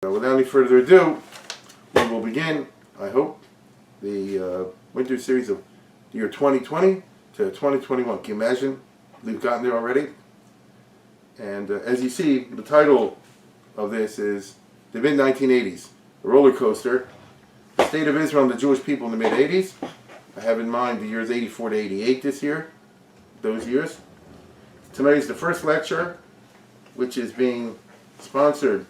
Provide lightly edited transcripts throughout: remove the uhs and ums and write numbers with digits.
Without any further ado, we will begin, I hope, the winter series of the year 2020 to 2021. Can you imagine? We've gotten there already. And as you see, the title of this is The Mid-1980s, a roller coaster, the state of Israel and the Jewish people in the mid-80s. I have in mind the years 84 to 88 this year, those years. Tonight is the first lecture, which is being sponsored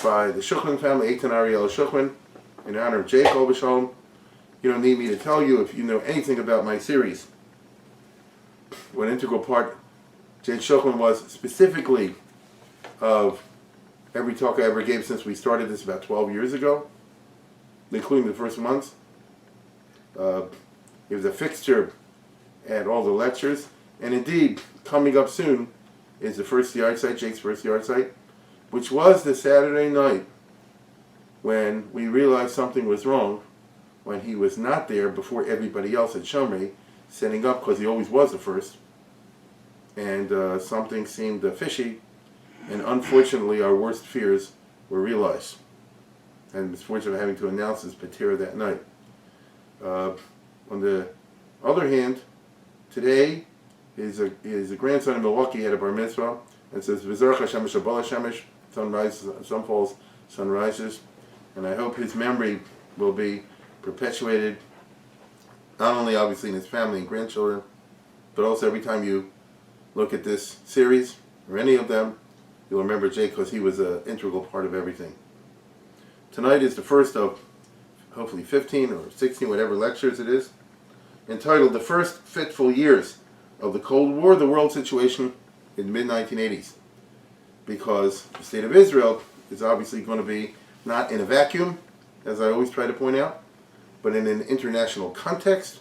by the Schuchman family, Eitan and Ariella Schuchman, in honor of Jake Gorbachev. You don't need me to tell you if you know anything about my series. What an integral part Jake Shuchman was specifically of every talk I ever gave since we started this about 12 years ago, including the first months. He was a fixture at all the lectures. And indeed, coming up soon is the first yard site, Jake's first yard site, which was the Saturday night when we realized something was wrong, when he was not there before everybody else at Jewry, setting up, because he always was the first, and something seemed fishy, and unfortunately our worst fears were realized. And was fortunate having to announce his patera that night. On the other hand, today his grandson in Milwaukee had a bar mitzvah, and says, V'zarach Hashemesh Abal Hashemesh, sun rises, sun falls, sun rises. And I hope his memory will be perpetuated, not only obviously in his family and grandchildren, but also every time you look at this series, or any of them, you'll remember Jake because he was an integral part of everything. Tonight is the first of hopefully 15 or 16, whatever lectures it is, entitled The First Fitful Years of the Cold War, the World Situation in the mid-1980s. Because the state of Israel is obviously going to be not in a vacuum, as I always try to point out, but in an international context.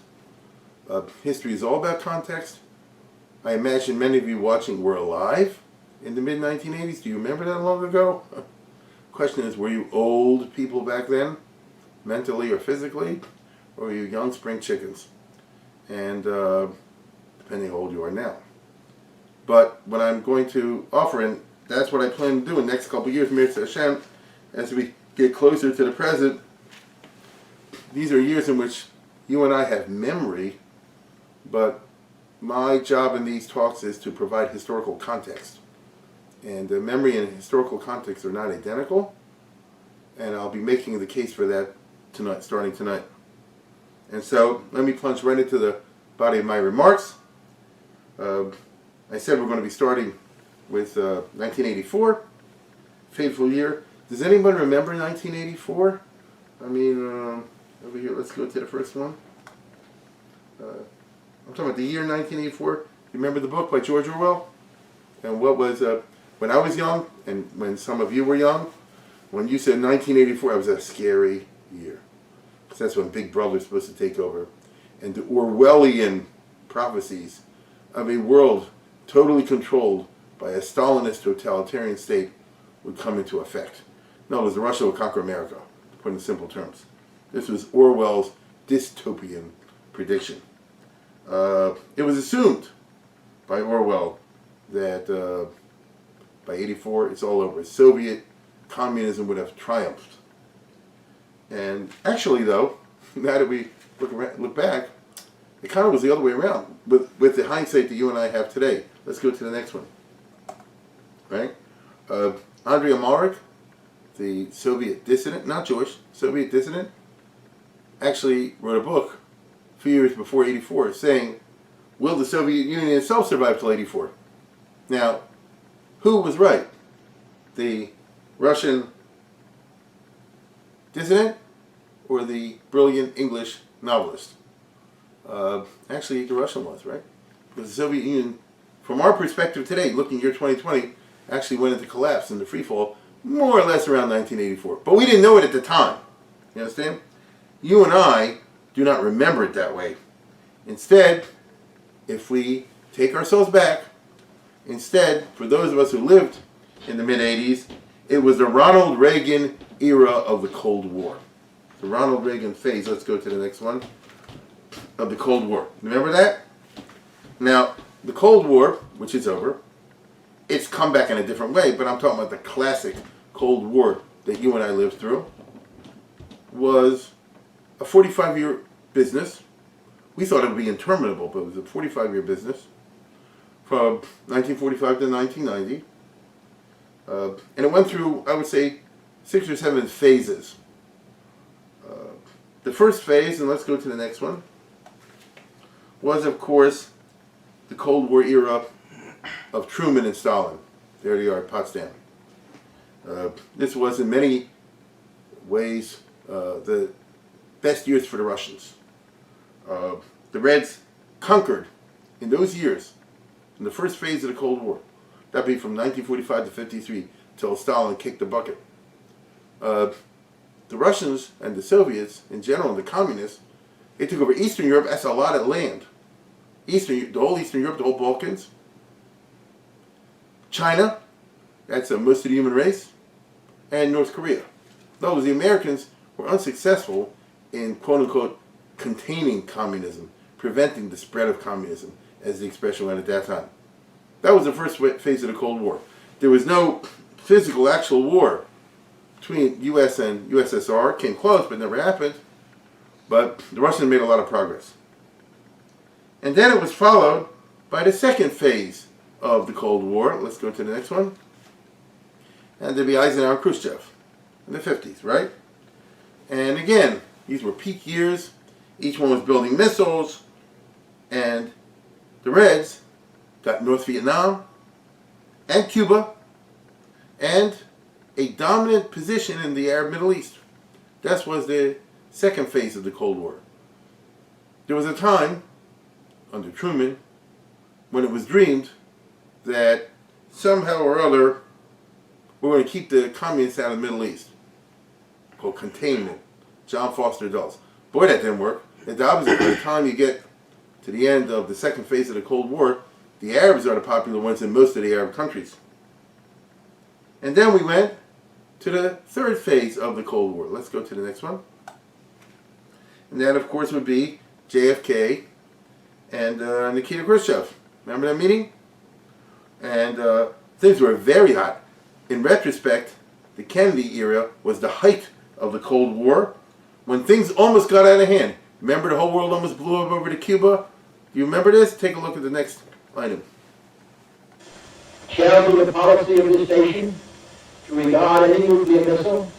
History is all about context. I imagine many of you watching were alive in the mid-1980s. Do you remember that long ago? Question is, were you old people back then, mentally or physically, or were you young spring chickens? And depending how old you are now. But what I'm going to offer, and that's what I plan to do in the next couple of years, Mir Hashem, as we get closer to the present. These are years in which you and I have memory, but my job in these talks is to provide historical context. And memory and historical context are not identical, and I'll be making the case for that tonight, starting tonight. And so, let me plunge right into the body of my remarks. I said we're going to be starting with 1984, fateful year. Does anyone remember 1984? I mean, over here, let's go to the first one. I'm talking about the year 1984. You remember the book by George Orwell? And what was, when I was young, and when some of you were young, when you said 1984, it was a scary year. Because that's when Big Brother's supposed to take over. And the Orwellian prophecies of a world totally controlled by a Stalinist totalitarian state would come into effect. In other words, Russia would conquer America, to put in simple terms. This was Orwell's dystopian prediction. It was assumed by Orwell that by 84 it's all over. Soviet communism would have triumphed. And actually, though, now that we look back, it kind of was the other way around, with the hindsight that you and I have today. Let's go to the next one. Right? Andrei Amalrik, the Soviet dissident, not Jewish, Soviet dissident, actually wrote a book a few years before 84 saying, will the Soviet Union itself survive till 84? Now, who was right? The Russian dissident or the brilliant English novelist? Actually, the Russian was, right? Because the Soviet Union, from our perspective today, looking year 2020, actually went into collapse and the free fall more or less around 1984. But we didn't know it at the time. You understand? You and I do not remember it that way. Instead, if we take ourselves back, for those of us who lived in the mid-80s, it was the Ronald Reagan era of the Cold War. The Ronald Reagan phase, let's go to the next one, of the Cold War. Remember that? Now, the Cold War, which is over, it's come back in a different way, but I'm talking about the classic Cold War that you and I lived through was a 45-year business. We thought it would be interminable, but it was a 45-year business from 1945 to 1990. And it went through, I would say, 6 or 7 phases. The first phase, and let's go to the next one, was, of course, the Cold War era of Truman and Stalin. There they are at Potsdam. This was, in many ways, the best years for the Russians. The Reds conquered, in those years, in the first phase of the Cold War, that'd be from 1945 to 53, till Stalin kicked the bucket. The Russians and the Soviets, in general, and the communists, they took over Eastern Europe. That's a lot of land. The whole Eastern Europe, the whole Balkans. China, that's most of the human race. And North Korea. Those, the Americans were unsuccessful in, quote-unquote, containing communism, preventing the spread of communism, as the expression went at that time. That was the first phase of the Cold War. There was no physical, actual war between U.S. and USSR. It came close, but never happened. But the Russians made a lot of progress. And then it was followed by the second phase of the Cold War. Let's go to the next one. And there'd be Eisenhower and Khrushchev in the 50s, right? And again, these were peak years. Each one was building missiles. And the Reds got North Vietnam and Cuba and a dominant position in the Arab Middle East. That was the second phase of the Cold War. There was a time, under Truman, when it was dreamed that somehow or other we're going to keep the communists out of the Middle East. Called containment. John Foster Dulles. Boy, that didn't work. It's the opposite. By the time you get to the end of the second phase of the Cold War, the Arabs are the popular ones in most of the Arab countries. And then we went to the third phase of the Cold War. Let's go to the next one. And that, of course, would be JFK and Nikita Khrushchev. Remember that meeting? And things were very hot. In retrospect, the Kennedy era was the height of the Cold War, when things almost got out of hand. Remember the whole world almost blew up over to Cuba? Do you remember this? Take a look at the next item. Challenging the policy of this nation to regard any nuclear missile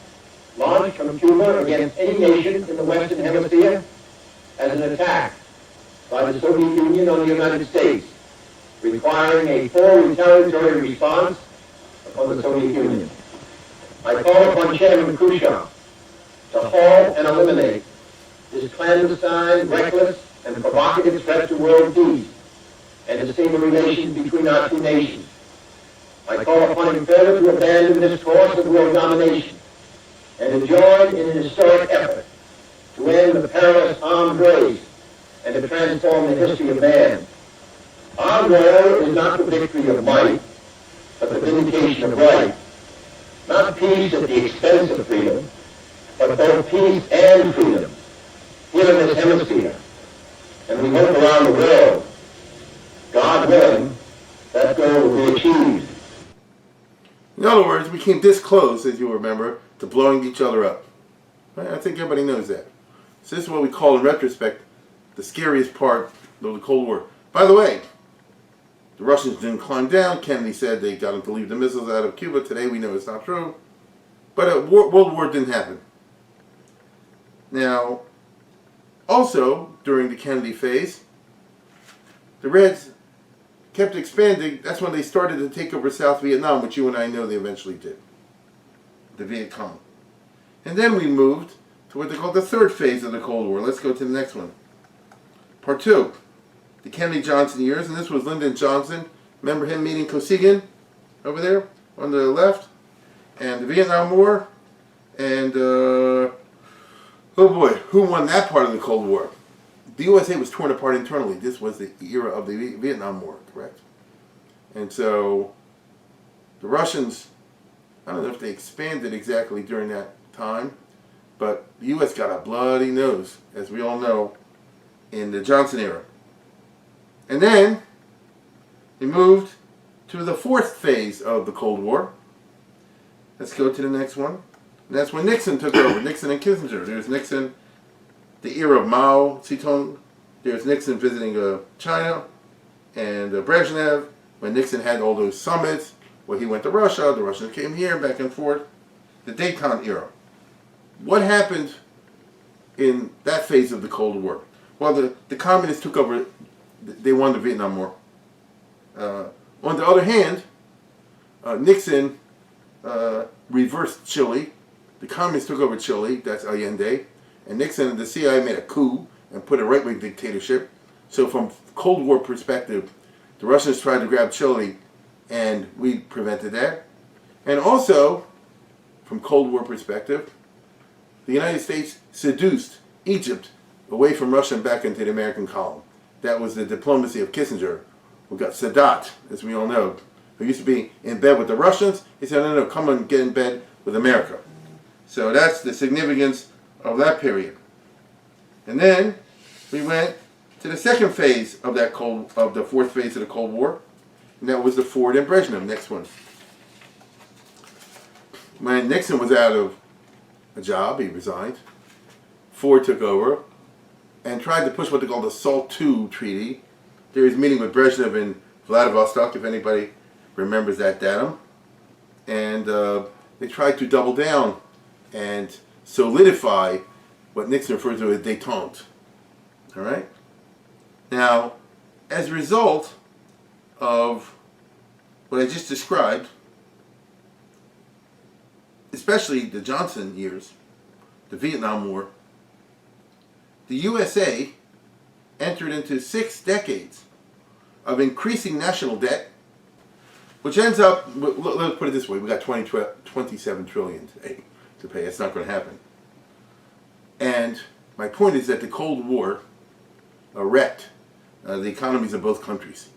launched from Cuba against any nation in the Western Hemisphere as an attack by the Soviet Union on the United States, requiring a full retaliatory response upon the Soviet Union. I call upon Chairman Khrushchev to halt and eliminate this clandestine, reckless, and provocative threat to world peace and to stable relations between our two nations. I call upon him further to abandon this course of world domination and to join in an historic effort to end the perilous armed race and to transform the history of man. Our goal is not the victory of might, but the vindication of right. Not peace at the expense of freedom, but both peace and freedom here in this hemisphere. And we hope around the world, God willing, that goal will be achieved. In other words, we came this close, as you remember, to blowing each other up. Right? I think everybody knows that. So this is what we call, in retrospect, the scariest part of the Cold War. By the way, the Russians didn't climb down. Kennedy said they got them to leave the missiles out of Cuba. Today we know it's not true. But World War didn't happen. Now, also, during the Kennedy phase, the Reds kept expanding. That's when they started to take over South Vietnam, which you and I know they eventually did. The Viet Cong. And then we moved to what they call the third phase of the Cold War. Let's go to the next one. Part 2. The Kennedy-Johnson years, and this was Lyndon Johnson. Remember him meeting Kosygin over there on the left? And the Vietnam War. And, oh boy, who won that part of the Cold War? The USA was torn apart internally. This was the era of the Vietnam War, correct? And so the Russians, I don't know if they expanded exactly during that time, but the US got a bloody nose, as we all know, in the Johnson era. And then we moved to the fourth phase of the Cold War. Let's go to the next one. And that's when Nixon took over, Nixon and Kissinger. There's Nixon, the era of Mao Zedong. There's Nixon visiting China and Brezhnev, when Nixon had all those summits, where he went to Russia, the Russians came here, back and forth. The détente era. What happened in that phase of the Cold War? Well, the communists took over, they won the Vietnam War. On the other hand, Nixon reversed Chile. The communists took over Chile, that's Allende. And Nixon and the CIA made a coup and put a right-wing dictatorship. So from Cold War perspective, the Russians tried to grab Chile and we prevented that. And also, from Cold War perspective, the United States seduced Egypt away from Russia and back into the American column. That was the diplomacy of Kissinger. We got Sadat, as we all know, who used to be in bed with the Russians. He said, no, come and get in bed with America. So that's the significance of that period. And then we went to the second phase of the fourth phase of the Cold War, and that was the Ford and Brezhnev. Next one. When Nixon was out of a job, he resigned. Ford took over and tried to push what they call the SALT II treaty. There was a meeting with Brezhnev in Vladivostok, if anybody remembers that datum. And they tried to double down and solidify what Nixon referred to as détente. All right? Now, as a result of what I just described, especially the Johnson years, the Vietnam War, the USA entered into 6 decades of increasing national debt, which ends up, let's put it this way, we got 27 trillion to pay. It's not going to happen. And my point is that the Cold War wrecked the economies of both countries.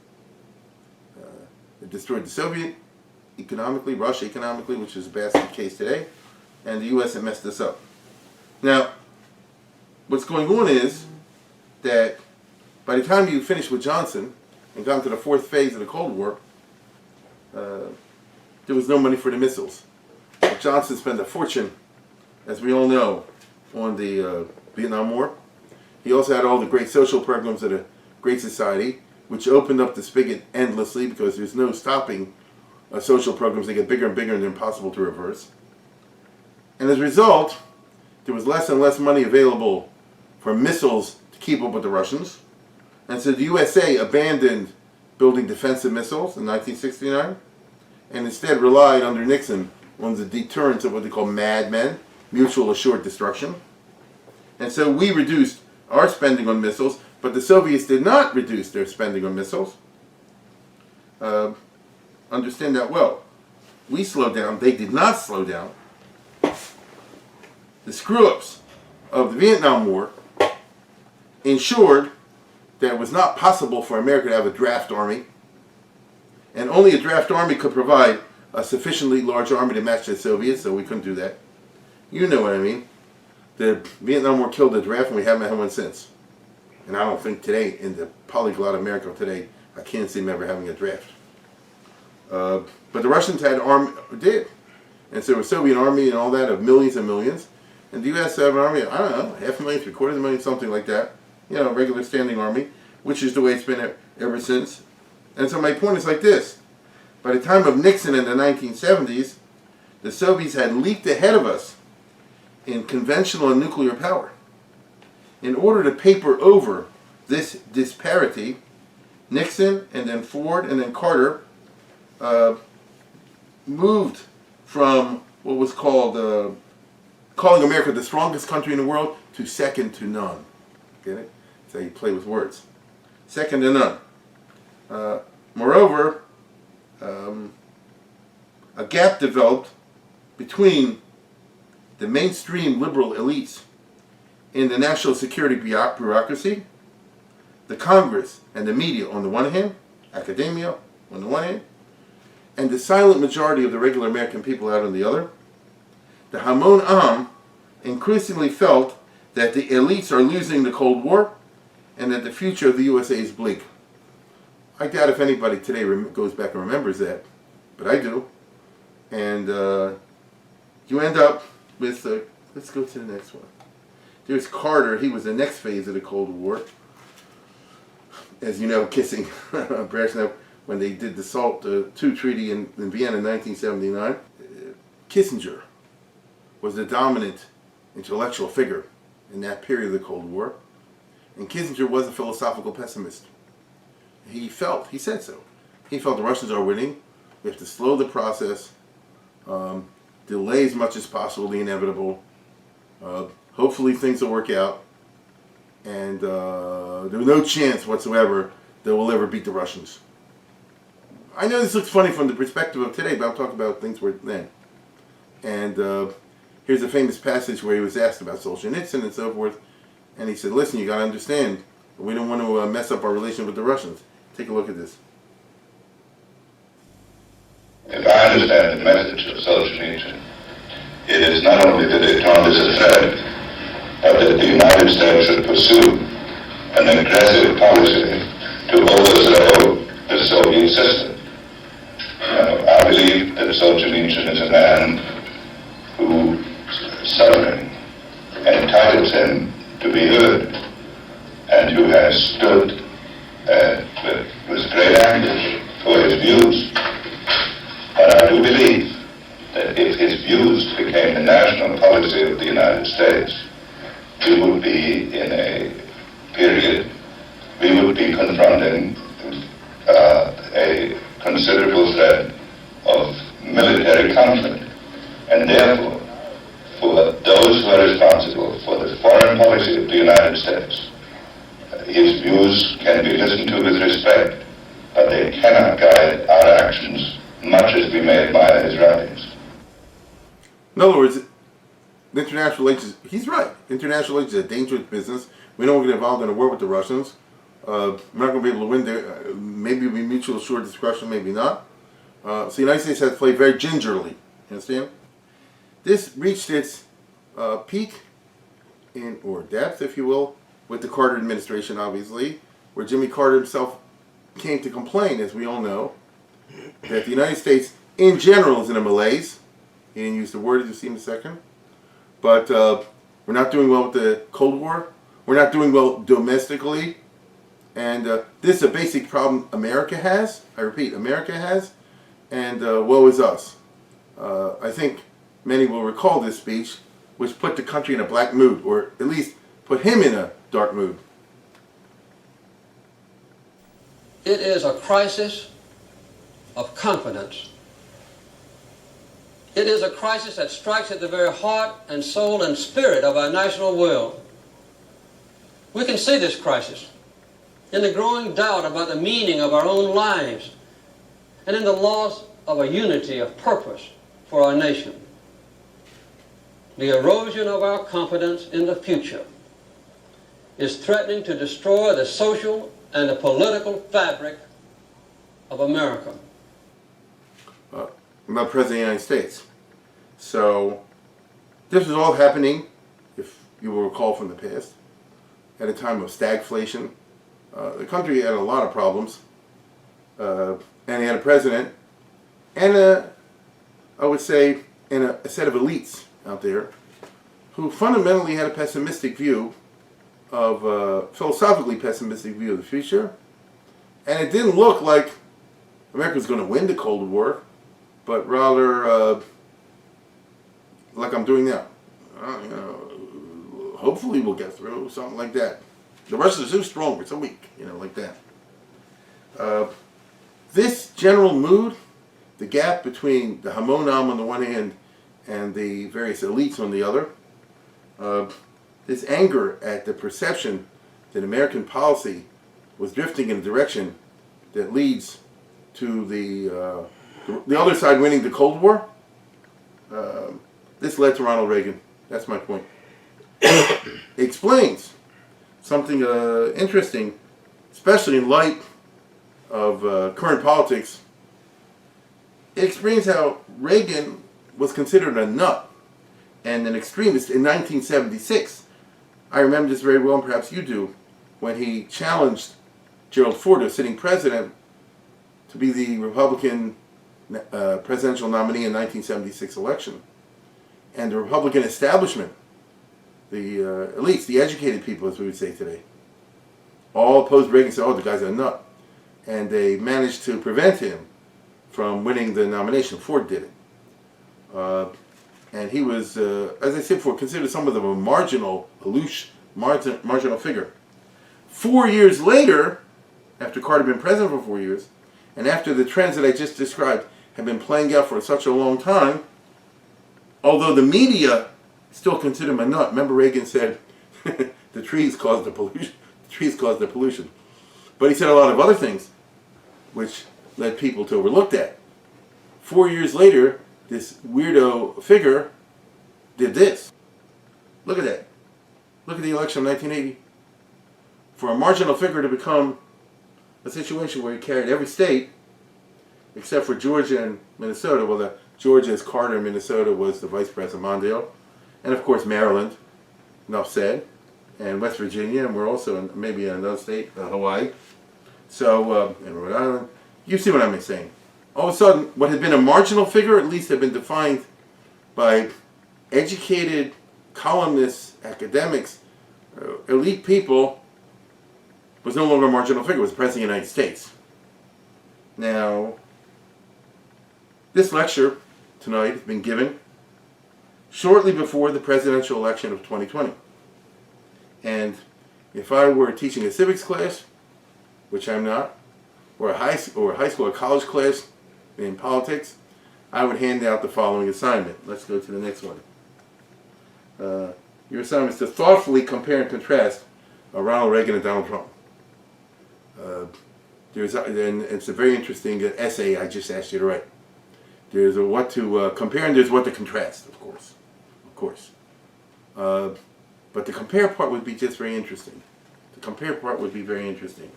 It destroyed the Soviet economically, Russia economically, which is a bastard case today, and the U.S. had messed this up. Now, what's going on is that by the time you finish with Johnson and got into the fourth phase of the Cold War, there was no money for the missiles. But Johnson spent a fortune, as we all know, on the Vietnam War. He also had all the great social programs of the Great Society, which opened up the spigot endlessly because there's no stopping social programs. They get bigger and bigger and they're impossible to reverse. And as a result, there was less and less money available for missiles to keep up with the Russians. And so the USA abandoned building defensive missiles in 1969 and instead relied under Nixon on the deterrence of what they call MAD men, mutual assured destruction. And so we reduced our spending on missiles, but the Soviets did not reduce their spending on missiles. Understand that well. We slowed down, they did not slow down. The screw-ups of the Vietnam War ensured that it was not possible for America to have a draft army, and only a draft army could provide a sufficiently large army to match the Soviets, so we couldn't do that. You know what I mean. The Vietnam War killed the draft, and we haven't had one since. And I don't think today, in the polyglot America today, I can't see them ever having a draft. But the Russians did. And so a Soviet army and all that of millions and millions. And the U.S. have an army, I don't know, 500,000, 750,000, something like that. You know, a regular standing army, which is the way it's been ever since. And so my point is like this. By the time of Nixon in the 1970s, the Soviets had leaped ahead of us in conventional and nuclear power. In order to paper over this disparity, Nixon and then Ford and then Carter moved from what was called calling America the strongest country in the world to second to none. Get it? That's how you play with words. Second to none. Moreover, a gap developed between the mainstream liberal elites in the national security bureaucracy, the Congress and the media on the one hand, academia on the one hand, and the silent majority of the regular American people out on the other. The Hamon Am increasingly felt that the elites are losing the Cold War and that the future of the USA is bleak. I doubt if anybody today goes back and remembers that, but I do. And you end up with, let's go to the next one. There's Carter. He was the next phase of the Cold War. As you know, kissing Brezhnev when they did the SALT II treaty in Vienna in 1979. Kissinger was the dominant intellectual figure in that period of the Cold War. And Kissinger was a philosophical pessimist. He said so. He felt the Russians are winning. We have to slow the process, delay as much as possible the inevitable. Hopefully things will work out. And there's no chance whatsoever that we'll ever beat the Russians. I know this looks funny from the perspective of today, but I'm talking about things were then. And here's a famous passage where he was asked about Solzhenitsyn and so forth. And he said, listen, you got to understand, we don't want to mess up our relation with the Russians. Take a look at this. If I understand the message of Solzhenitsyn, it is not only that détente is a threat, but that the United States should pursue an aggressive policy to overthrow the Soviet system. I believe that Solzhenitsyn is a man whose suffering entitles him to be heard, and who has stood with great anguish for his views. But I do believe that if his views became the national policy of the United States, we would be in a period, we would be confronting a considerable threat of military conflict. And therefore, for those who are responsible for the foreign policy of the United States, his views can be listened to with respect, but they cannot guide our actions, much as we may admire his writings. In other words, international relations, he's right. International relations is a dangerous business. We don't want to get involved in a war with the Russians. We're not going to be able to win there. Maybe we mutual assured discretion, maybe not. So the United States has to play very gingerly. You understand? This reached its peak or depth, if you will, with the Carter administration, obviously, where Jimmy Carter himself came to complain, as we all know, that the United States, in general, is in a malaise. He didn't use the word, as you see in a second. But we're not doing well with the Cold War. We're not doing well domestically. And this is a basic problem America has. I repeat, America has. And woe is us. I think many will recall this speech, which put the country in a black mood, or at least put him in a dark mood. It is a crisis of confidence. It is a crisis that strikes at the very heart and soul and spirit of our national will. We can see this crisis in the growing doubt about the meaning of our own lives and in the loss of a unity of purpose for our nation. The erosion of our confidence in the future is threatening to destroy the social and the political fabric of America. I'm not President of the United States. So this was all happening, if you will recall from the past, at a time of stagflation. The country had a lot of problems, and he had a president and I would say, a set of elites out there who fundamentally had a pessimistic view of, philosophically pessimistic view of the future. And it didn't look like America was going to win the Cold War, but rather like I'm doing now. Hopefully we'll get through, something like that. The Russians are so strong, we're so weak, like that. This general mood, the gap between the Hamonam on the one hand and the various elites on the other, this anger at the perception that American policy was drifting in a direction that leads to the other side winning the Cold War, this led to Ronald Reagan. That's my point. It explains something interesting, especially in light of current politics. It explains how Reagan was considered a nut and an extremist in 1976. I remember this very well, and perhaps you do, when he challenged Gerald Ford, a sitting president, to be the Republican presidential nominee in 1976 election. and the Republican establishment, the elites, the educated people, as we would say today, all opposed Reagan and said, oh, the guy's a nut. And they managed to prevent him from winning the nomination. Ford did it. And he was, as I said before, considered somewhat of a marginal, marginal figure. 4 years later, after Carter had been president for 4 years, and after the trends that I just described had been playing out for such a long time, although the media still considered him a nut. Remember Reagan said, the trees caused the pollution. The trees caused the pollution. But he said a lot of other things, which led people to overlook that. 4 years later, this weirdo figure did this. Look at that. Look at the election of 1980. For a marginal figure to become a situation where he carried every state, except for Georgia and Minnesota. Well, Georgia is Carter, and Minnesota was the Vice President Mondale. And of course Maryland, enough said, and West Virginia, and we're also in maybe another state, Hawaii. So, and Rhode Island. You see what I'm saying. All of a sudden, what had been a marginal figure, at least had been defined by educated columnists, academics, elite people, was no longer a marginal figure, was the President of the United States. Now, this lecture tonight has been given shortly before the presidential election of 2020. And if I were teaching a civics class, which I'm not, or a high school or college class in politics, I would hand out the following assignment. Let's go to the next one. Your assignment is to thoughtfully compare and contrast Ronald Reagan and Donald Trump. And it's a very interesting essay I just asked you to write. There's a what to compare and there's what to contrast, of course. But the compare part would be just very interesting. The compare part would be very interesting.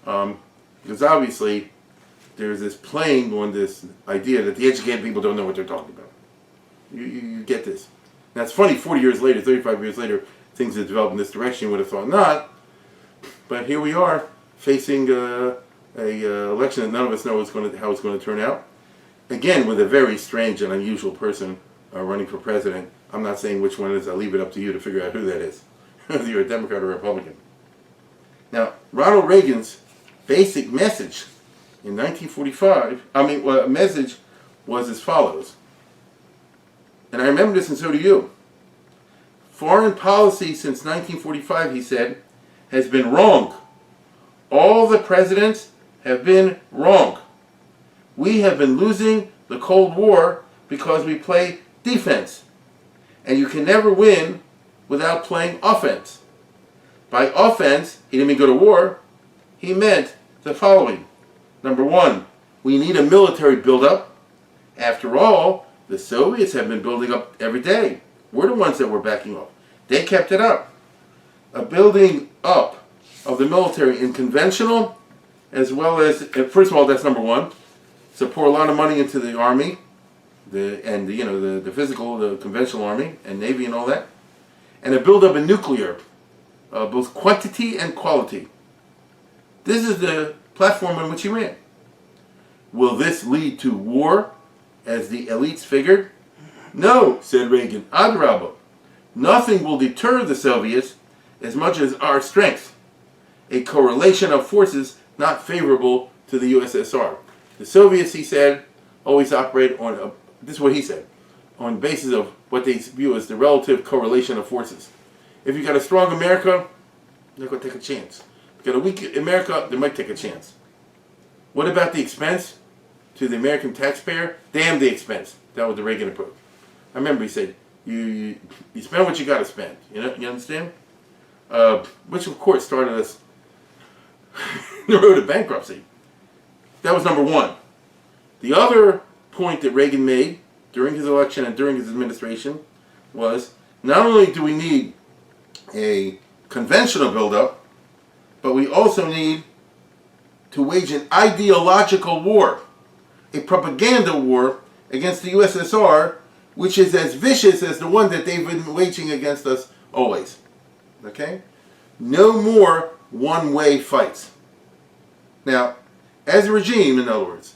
Because obviously there's this playing on this idea that the educated people don't know what they're talking about. You get this. Now it's funny, 40 years later, 35 years later, things have developed in this direction. You would have thought not. But here we are, facing a election that none of us know how it's going to turn out. Again, with a very strange and unusual person running for president. I'm not saying which one it is. I'll leave it up to you to figure out who that is, whether you're a Democrat or a Republican. Now, Ronald Reagan's basic message in 1945, message was as follows. And I remember this, and so do you. Foreign policy since 1945, he said, has been wrong. All the presidents have been wrong. We have been losing the Cold War because we play defense. And you can never win without playing offense. By offense, he didn't mean go to war. He meant the following. Number one, we need a military buildup. After all, the Soviets have been building up every day. We're the ones that were backing off. They kept it up. A building up of the military in conventional, as well as, first of all, that's number one. So pour a lot of money into the army, the physical, the conventional army and navy and all that, and a build up in nuclear, both quantity and quality. This is the platform on which he ran. Will this lead to war, as the elites figured? No, said Reagan. Adrabah. Nothing will deter the Soviets as much as our strength. A correlation of forces not favorable to the USSR. The Soviets, he said, always operate on, this is what he said, on basis of what they view as the relative correlation of forces. If you got a strong America, they're going to take a chance. If you got a weak America, they might take a chance. What about the expense to the American taxpayer? Damn the expense. That was the Reagan approach. I remember he said, you spend what you got to spend. You understand? Which of course started us the road to bankruptcy. That was number one. The other point that Reagan made during his election and during his administration was, not only do we need a conventional buildup, but we also need to wage an ideological war, a propaganda war against the USSR, which is as vicious as the one that they've been waging against us always. Okay? No more one-way fights. Now, as a regime, in other words,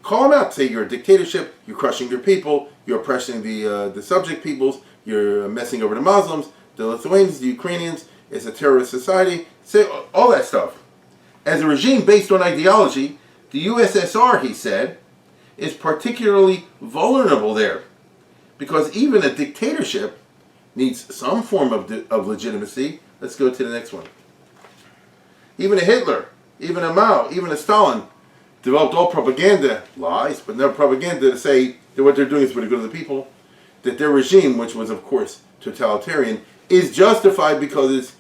call them out. Say you're a dictatorship, you're crushing your people, you're oppressing the subject peoples, you're messing over the Muslims, the Lithuanians, the Ukrainians, it's a terrorist society. Say all that stuff. As a regime based on ideology, the USSR, he said, is particularly vulnerable there. Because even a dictatorship needs some form of legitimacy. Let's go to the next one. Even a Hitler, even a Mao, even a Stalin developed all propaganda, lies, but no propaganda to say that what they're doing is for the good of the people. That their regime, which was of course totalitarian, is justified because it's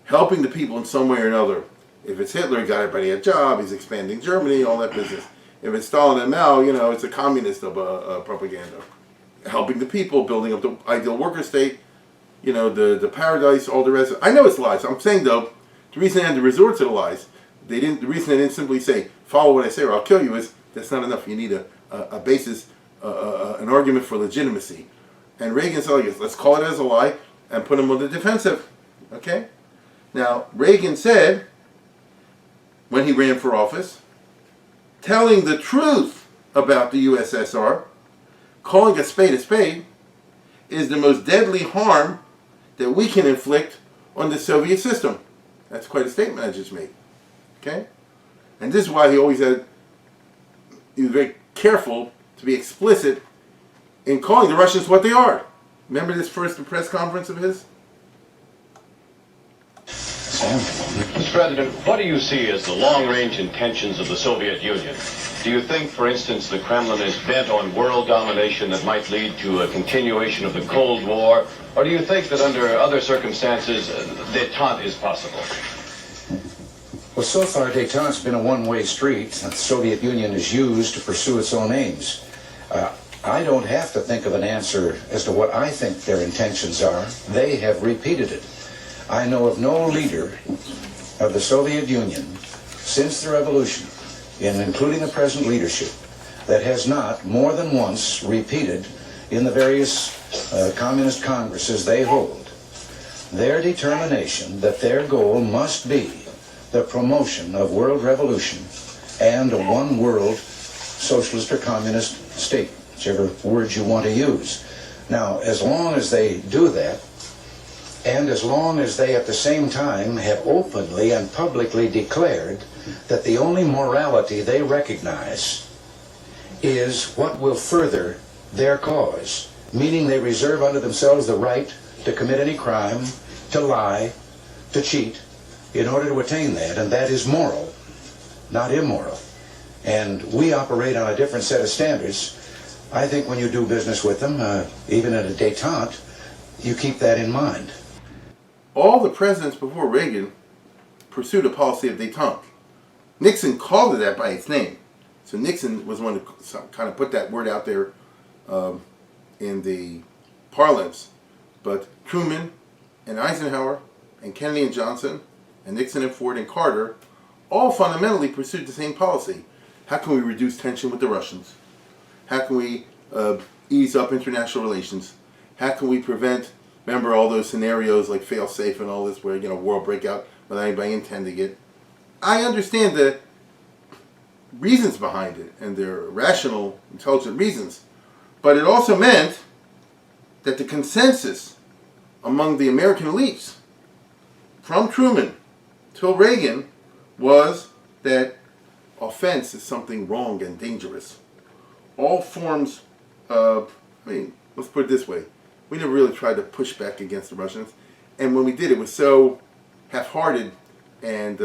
helping the people in some way or another. If it's Hitler, he got everybody a job, he's expanding Germany, all that business. If it's Stalin and Mao, it's a communist of propaganda. Helping the people, building up the ideal worker state, the paradise, all the rest. I know it's lies. I'm saying though, the reason they had to resort to the lies, the reason they didn't simply say, follow what I say or I'll kill you, is that's not enough. You need a basis, an argument for legitimacy. And Reagan said, let's call it as a lie and put him on the defensive. Okay? Now, Reagan said, when he ran for office, telling the truth about the USSR, calling a spade, is the most deadly harm that we can inflict on the Soviet system. That's quite a statement I just made. Okay? And this is why he was very careful to be explicit in calling the Russians what they are. Remember this first press conference of his? Mr. President, what do you see as the long-range intentions of the Soviet Union? Do you think, for instance, the Kremlin is bent on world domination that might lead to a continuation of the Cold War? Or do you think that under other circumstances, détente is possible? Well, so far, détente's been a one-way street that the Soviet Union has used to pursue its own aims. I don't have to think of an answer as to what I think their intentions are. They have repeated it. I know of no leader of the Soviet Union since the revolution, including the present leadership, that has not more than once repeated in the various communist congresses they hold their determination that their goal must be the promotion of world revolution and a one world socialist or communist state, whichever word you want to use. Now, as long as they do that, and as long as they at the same time have openly and publicly declared that the only morality they recognize is what will further their cause, meaning they reserve unto themselves the right to commit any crime, to lie, to cheat, in order to attain that, and that is moral, not immoral. And we operate on a different set of standards. I think when you do business with them, even at a détente, you keep that in mind. All the presidents before Reagan pursued a policy of détente. Nixon called it that by its name. So Nixon was one to kind of put that word out there in the parlance. But Truman and Eisenhower and Kennedy and Johnson and Nixon and Ford and Carter all fundamentally pursued the same policy. How can we reduce tension with the Russians? How can we ease up international relations? How can we prevent, remember all those scenarios like fail-safe and all this where, war break out without anybody intending it? I understand the reasons behind it, and they're rational, intelligent reasons. But it also meant that the consensus among the American elites, from Truman till Reagan, was that offense is something wrong and dangerous. All forms of, let's put it this way, we never really tried to push back against the Russians. And when we did, it was so half-hearted and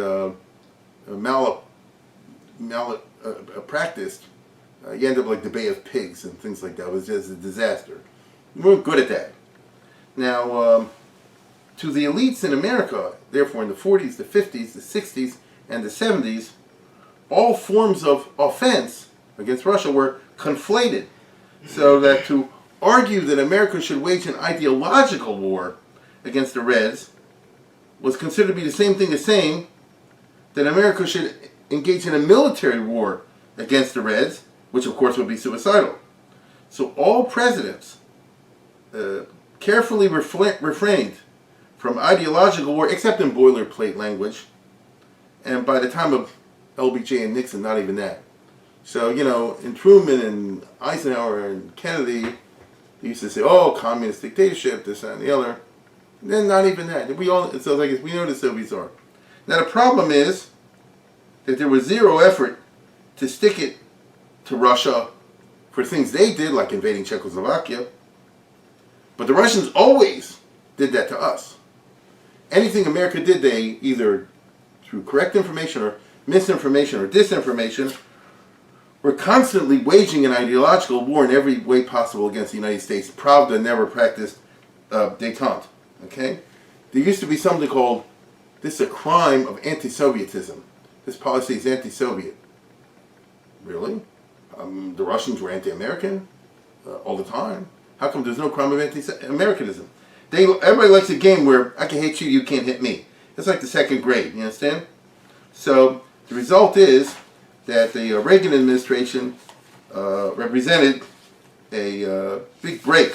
practiced. You end up like the Bay of Pigs and things like that. It was just a disaster. We weren't good at that. Now, to the elites in America, therefore in the 40s, the 50s, the 60s, and the 70s, all forms of offense against Russia were conflated. So that to argue that America should wage an ideological war against the Reds was considered to be the same thing as saying that America should engage in a military war against the Reds, which of course would be suicidal. So all presidents carefully refrained from ideological war, except in boilerplate language, and by the time of LBJ and Nixon, not even that. So, you know, in Truman and Eisenhower and Kennedy, they used to say, oh, communist dictatorship, this, that, and the other. And then not even that. We know the Soviets are. Now, the problem is that there was zero effort to stick it to Russia for things they did, like invading Czechoslovakia. But the Russians always did that to us. Anything America did, they either through correct information or misinformation or disinformation, were constantly waging an ideological war in every way possible against the United States. Pravda never practiced détente. Okay? There used to be something called, this is a crime of anti-Sovietism. This policy is anti-Soviet. Really? The Russians were anti-American all the time. How come there's no crime of anti-Americanism? Everybody likes a game where I can hit you, you can't hit me. It's like the second grade, you understand? So the result is that the Reagan administration represented a big break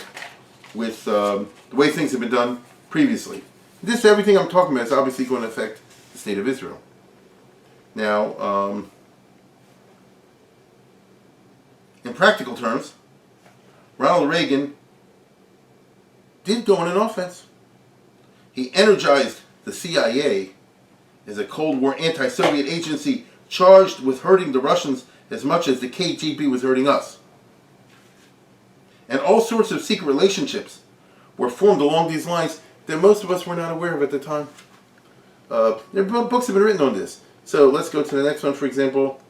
with the way things have been done previously. This, everything I'm talking about, is obviously going to affect the state of Israel. Now, in practical terms, Ronald Reagan did go on an offense. He energized the CIA as a Cold War anti-Soviet agency charged with hurting the Russians as much as the KGB was hurting us. And all sorts of secret relationships were formed along these lines that most of us were not aware of at the time. Books have been written on this. So let's go to the next one, for example.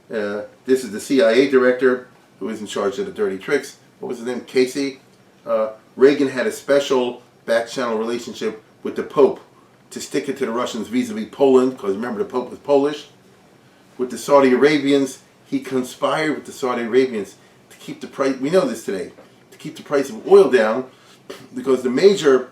This is the CIA director who is in charge of the dirty tricks. What was his name? Casey. Reagan had a special back-channel relationship with the Pope to stick it to the Russians vis-a-vis Poland, because remember the Pope was Polish. With the Saudi Arabians, he conspired with the Saudi Arabians to keep the price, we know this today, to keep the price of oil down, because the major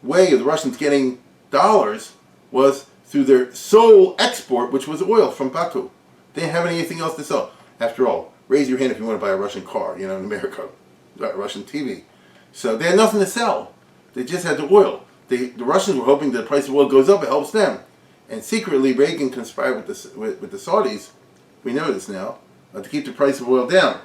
way of the Russians getting dollars was through their sole export, which was oil from Baku. They didn't have anything else to sell. After all, raise your hand if you want to buy a Russian car, you know, in America, Russian TV. So they had nothing to sell. They just had the oil. The Russians were hoping that the price of oil goes up, it helps them. And secretly, Reagan conspired with the Saudis, we know this now, to keep the price of oil down.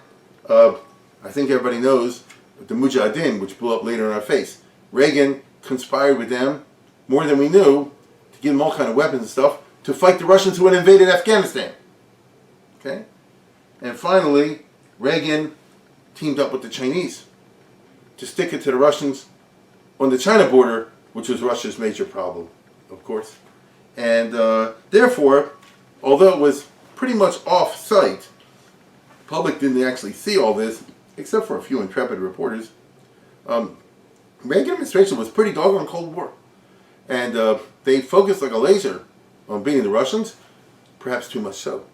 I think everybody knows the Mujahideen, which blew up later in our face. Reagan conspired with them, more than we knew, to give them all kind of weapons and stuff, to fight the Russians who had invaded Afghanistan. Okay? And finally, Reagan teamed up with the Chinese to stick it to the Russians on the China border, which was Russia's major problem, of course. And therefore, although it was pretty much off-site, the public didn't actually see all this, except for a few intrepid reporters. Reagan administration was pretty doggone Cold War. And they focused like a laser on beating the Russians, perhaps too much so.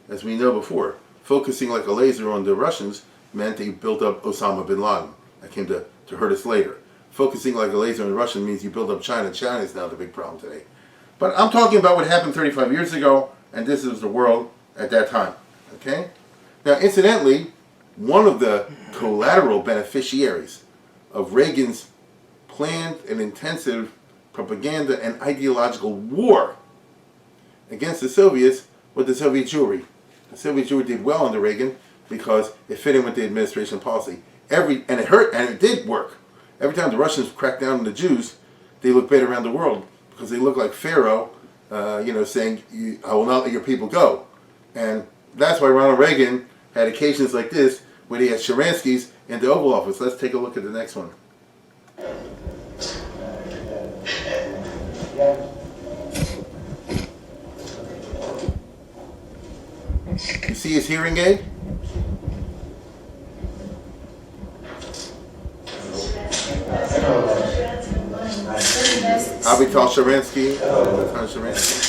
As we know before, focusing like a laser on the Russians meant they built up Osama bin Laden. That came to hurt us later. Focusing like a laser on the Russian means you build up China. China is now the big problem today. But I'm talking about what happened 35 years ago, and this is the world at that time. Okay? Now, incidentally, one of the collateral beneficiaries of Reagan's planned and intensive propaganda and ideological war against the Soviets was the Soviet Jewry. The Soviet Jewry did well under Reagan because it fit in with the administration policy. And it hurt, and it did work. Every time the Russians cracked down on the Jews, they looked bad around the world because they looked like Pharaoh, saying, I will not let your people go. And that's why Ronald Reagan had occasions like this where he had Sharansky's in the Oval Office. Let's take a look at the next one. You see his hearing aid? Avital Sharansky, Eitan Sharansky.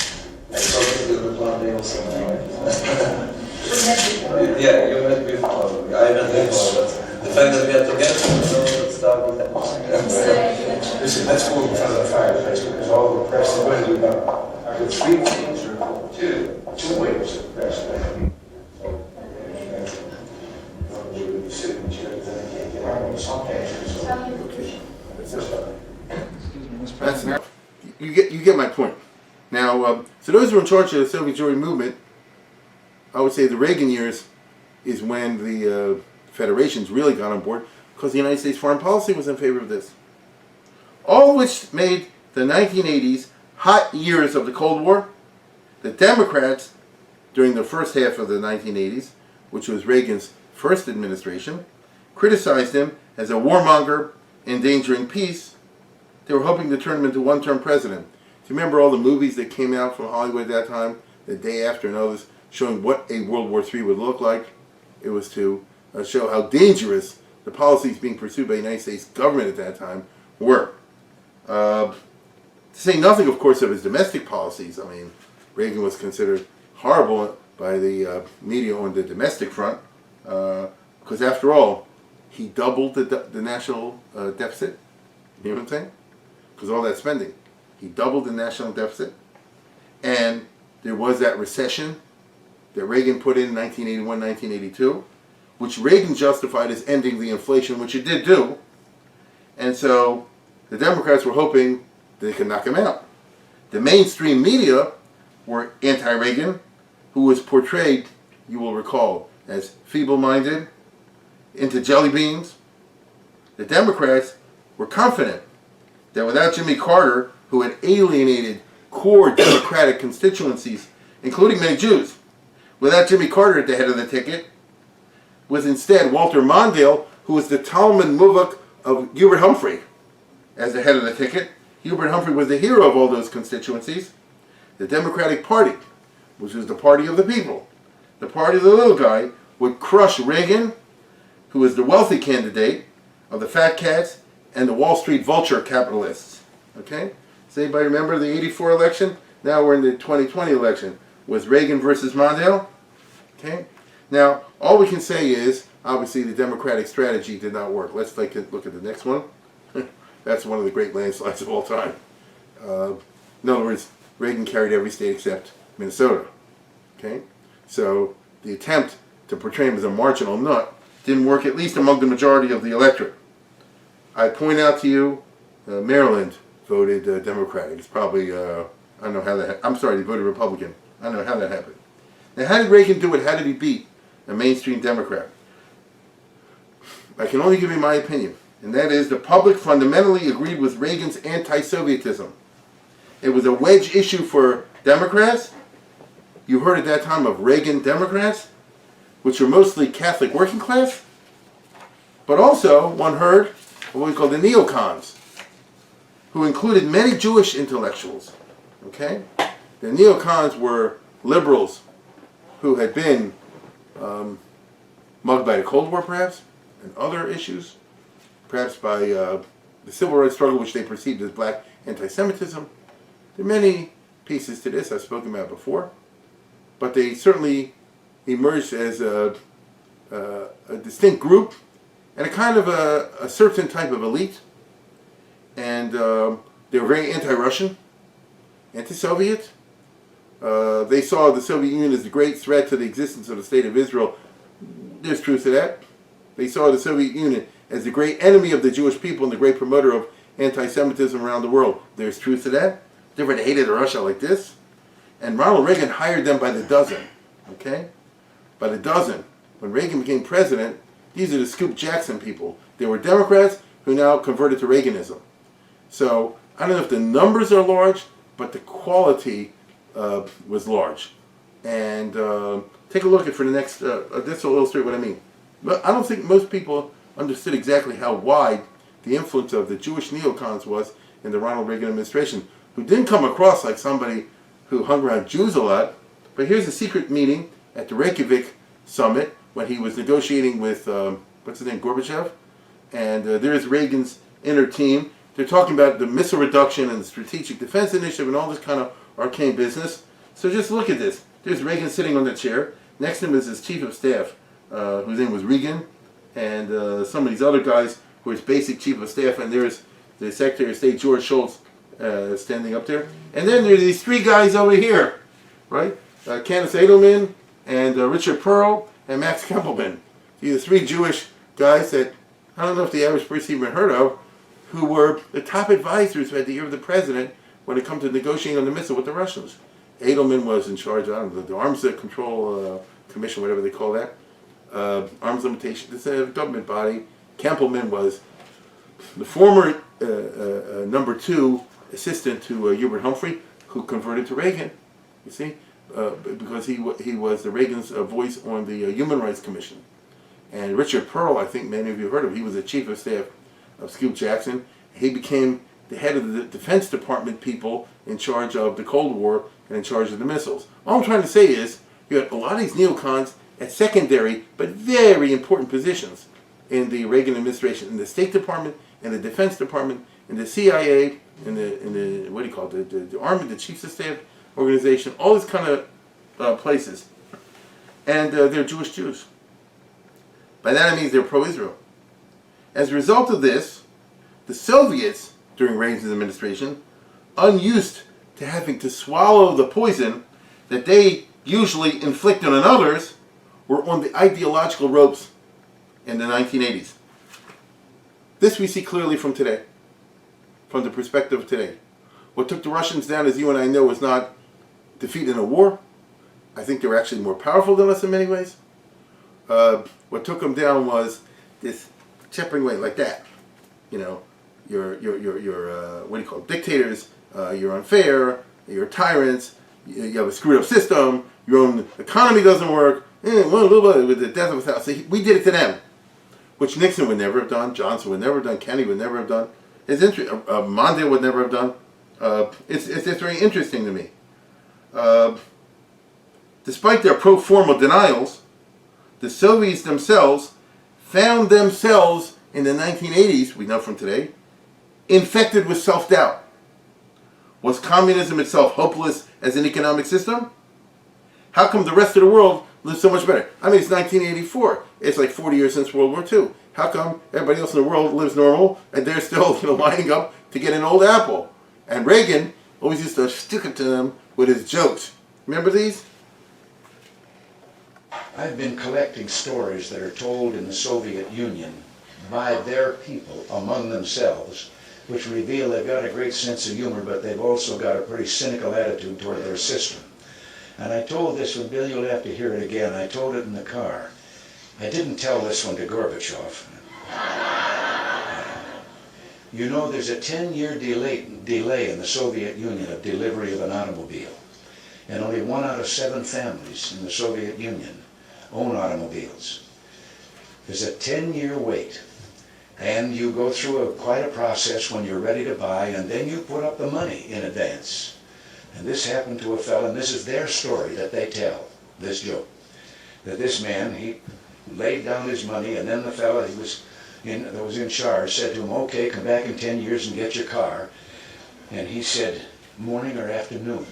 Yeah, you met before. I met before, but the fact that we are together, so let's start with that. Listen, let's go in front of the fireplace because all the press is going to do about the three things or two ways of press. That's enough. You get my point. Now, so those who are in charge of the Soviet Jewry movement I would say the Reagan years is when the federations really got on board, because the United States foreign policy was in favor of this. All which made the 1980s hot years of the Cold War. The Democrats, during the first half of the 1980s, which was Reagan's first administration, criticized him as a warmonger endangering peace. They were hoping to turn him into one-term president. Do you remember all the movies that came out from Hollywood at that time, The Day After and others, showing what a World War III would look like? It was to show how dangerous the policies being pursued by the United States government at that time were. To say nothing, of course, of his domestic policies. I mean, Reagan was considered horrible by the media on the domestic front, because after all, he doubled the national deficit. You know what I'm saying? Because all that spending. He doubled the national deficit. And there was that recession that Reagan put in 1981, 1982, which Reagan justified as ending the inflation, which it did do. And so the Democrats were hoping they could knock him out. The mainstream media were anti-Reagan, who was portrayed, you will recall, as feeble-minded, into jelly beans. The Democrats were confident that without Jimmy Carter, who had alienated core Democratic constituencies, including many Jews, without Jimmy Carter at the head of the ticket, was instead Walter Mondale, who was the Talmud Muvak of Hubert Humphrey, as the head of the ticket. Hubert Humphrey was the hero of all those constituencies. The Democratic Party, which was the party of the people, the party of the little guy, would crush Reagan, who was the wealthy candidate of the fat cats and the Wall Street vulture capitalists. Okay? Does anybody remember the 84 election? Now we're in the 2020 election. Was Reagan versus Mondale? Okay? Now, all we can say is, obviously, the Democratic strategy did not work. Let's take a look at the next one. That's one of the great landslides of all time. In other words, Reagan carried every state except Minnesota. Okay? So the attempt to portray him as a marginal nut didn't work, at least among the majority of the electorate. I point out to you, Maryland voted Democratic. It's probably, I don't know how that I'm sorry, they voted Republican. I don't know how that happened. Now, how did Reagan do it? How did he beat a mainstream Democrat? I can only give you my opinion, and that is the public fundamentally agreed with Reagan's anti-Sovietism. It was a wedge issue for Democrats. You heard at that time of Reagan Democrats, which were mostly Catholic working class, but also one heard of what we call the neocons, who included many Jewish intellectuals. Okay? The neocons were liberals who had been mugged by the Cold War, perhaps, and other issues, perhaps by the civil rights struggle, which they perceived as black anti-Semitism. There are many pieces to this I've spoken about before, but they certainly emerged as a distinct group and a kind of a certain type of elite. And they were very anti-Russian, anti-Soviet. They saw the Soviet Union as the great threat to the existence of the state of Israel. There's truth to that. They saw the Soviet Union as the great enemy of the Jewish people and the great promoter of anti-Semitism around the world. There's truth to that. They never hated Russia like this. And Ronald Reagan hired them by the dozen. Okay? By the dozen. When Reagan became president, these are the Scoop Jackson people. They were Democrats who now converted to Reaganism. So, I don't know if the numbers are large, but the quality was large. And take a look at for the next, this will illustrate what I mean. But I don't think most people understood exactly how wide the influence of the Jewish neocons was in the Ronald Reagan administration, who didn't come across like somebody who hung around Jews a lot. But here's a secret meeting at the Reykjavik summit when he was negotiating with, what's his name, Gorbachev? And there's Reagan's inner team. They're talking about the missile reduction and the strategic defense initiative and all this kind of arcane business. So just look at this. There's Reagan sitting on the chair. Next to him is his chief of staff, whose name was Reagan, and some of these other guys who are his basic chief of staff. And there's the Secretary of State, George Shultz, standing up there. And then there are these three guys over here, right? Candace Edelman and Richard Pearl and Max Kempelman. These are three Jewish guys that I don't know if the average person even heard of, who were the top advisors at the ear of the president when it comes to negotiating on the missile with the Russians. Edelman was in charge of the arms control Commission, whatever they call that, arms limitation. It's a government body. Kampelman was the former number 2 assistant to Hubert Humphrey, who converted to Reagan. You see, because he was the Reagan's voice on the Human Rights Commission. And Richard Pearl, I think many of you heard of, he was the chief of staff of Scoop Jackson. He became the head of the Defense Department people in charge of the Cold War and in charge of the missiles. All I'm trying to say is, you had a lot of these neocons at secondary but very important positions in the Reagan administration, in the State Department, in the Defense Department, in the CIA, in the what do you call it, the Army, the Chiefs of Staff organization, all these kind of places. And they're Jewish Jews. By that I mean they're pro-Israel. As a result of this, the Soviets, during Reagan's administration, unused to having to swallow the poison that they usually inflicted on others, were on the ideological ropes in the 1980s. This we see clearly from today, from the perspective of today. What took the Russians down, as you and I know, was not defeat in a war. I think they're actually more powerful than us in many ways. What took them down was this chipping away like that. You know, you're what do you call it? Dictators. You're unfair. You're tyrants. You have a screwed up system. Your own economy doesn't work. With the death of a thousand. So we did it to them, which Nixon would never have done. Johnson would never have done. Kennedy would never have done. It's interesting. Mondale would never have done. It's very interesting to me. Despite their pro forma denials, the Soviets themselves found themselves in the 1980s, we know from today, infected with self-doubt. Was communism itself hopeless as an economic system? How come the rest of the world lives so much better? I mean, it's 1984. It's like 40 years since World War II. How come everybody else in the world lives normal and they're still lining up to get an old apple? And Reagan always used to stick it to them with his jokes. Remember these? I've been collecting stories that are told in the Soviet Union by their people among themselves, which reveal they've got a great sense of humor, but they've also got a pretty cynical attitude toward their system. And I told this one, Bill, you'll have to hear it again. I told it in the car. I didn't tell this one to Gorbachev. You know, there's a 10-year delay in the Soviet Union of delivery of an automobile. And only 1 out of 7 families in the Soviet Union own automobiles. There's a 10-year wait. And you go through quite a process when you're ready to buy, and then you put up the money in advance. And this happened to a fellow, and this is their story that they tell, this joke. That this man, he laid down his money, and then the fellow that was in charge said to him, okay, come back in 10 years and get your car. And he said, morning or afternoon?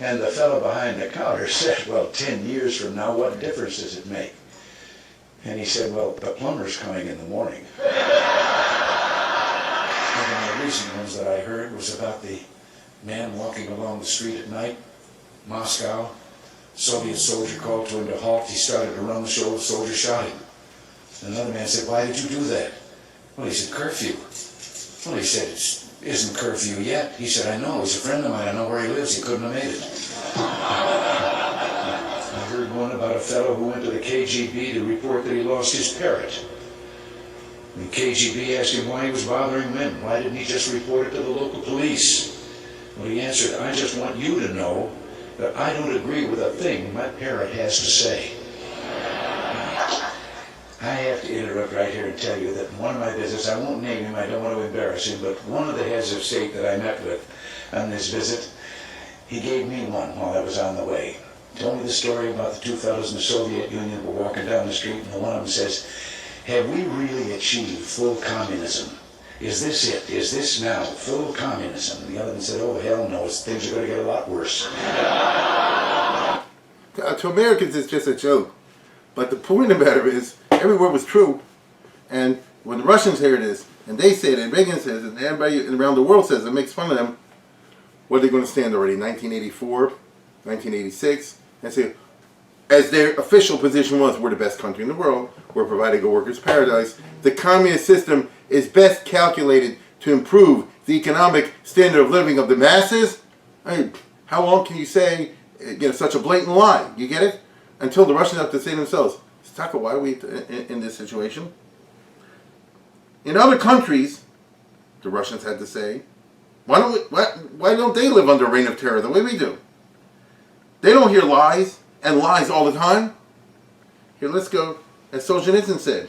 And the fellow behind the counter said, well, 10 years from now, what difference does it make? And he said, well, the plumber's coming in the morning. One of the recent ones that I heard was about the man walking along the street at night, Moscow. Soviet soldier called to him to halt. He started to run. The soldier shot him. Another man said, why did you do that? Well, he said, curfew. Well, he said, it isn't curfew yet. He said, I know. He's a friend of mine. I know where he lives. He couldn't have made it. I heard one about a fellow who went to the KGB to report that he lost his parrot. The KGB asked him why he was bothering men. Why didn't he just report it to the local police? Well, he answered, I just want you to know that I don't agree with a thing my parrot has to say. I have to interrupt right here and tell you that in one of my visits, I won't name him, I don't want to embarrass him, but one of the heads of state that I met with on this visit, he gave me one while I was on the way. He told me the story about the two fellows in the Soviet Union were walking down the street, and one of them says, have we really achieved full communism? Is this it? Is this now full communism? And the other one said, oh, hell no, things are going to get a lot worse. To Americans, it's just a joke. But the point about it is, every word was true. And when the Russians hear this, and they say it, and Reagan says it, and everybody around the world says it, makes fun of them, what are they going to stand already? 1984, 1986, and say, as their official position was, we're the best country in the world, we're providing a workers' paradise. The communist system is best calculated to improve the economic standard of living of the masses. I mean, how long can you say such a blatant lie? You get it? Until the Russians have to say to themselves, Staka, why are we in this situation? In other countries, the Russians had to say, why don't they live under a reign of terror the way we do? They don't hear lies and lies all the time. Here, let's go, as Solzhenitsyn said.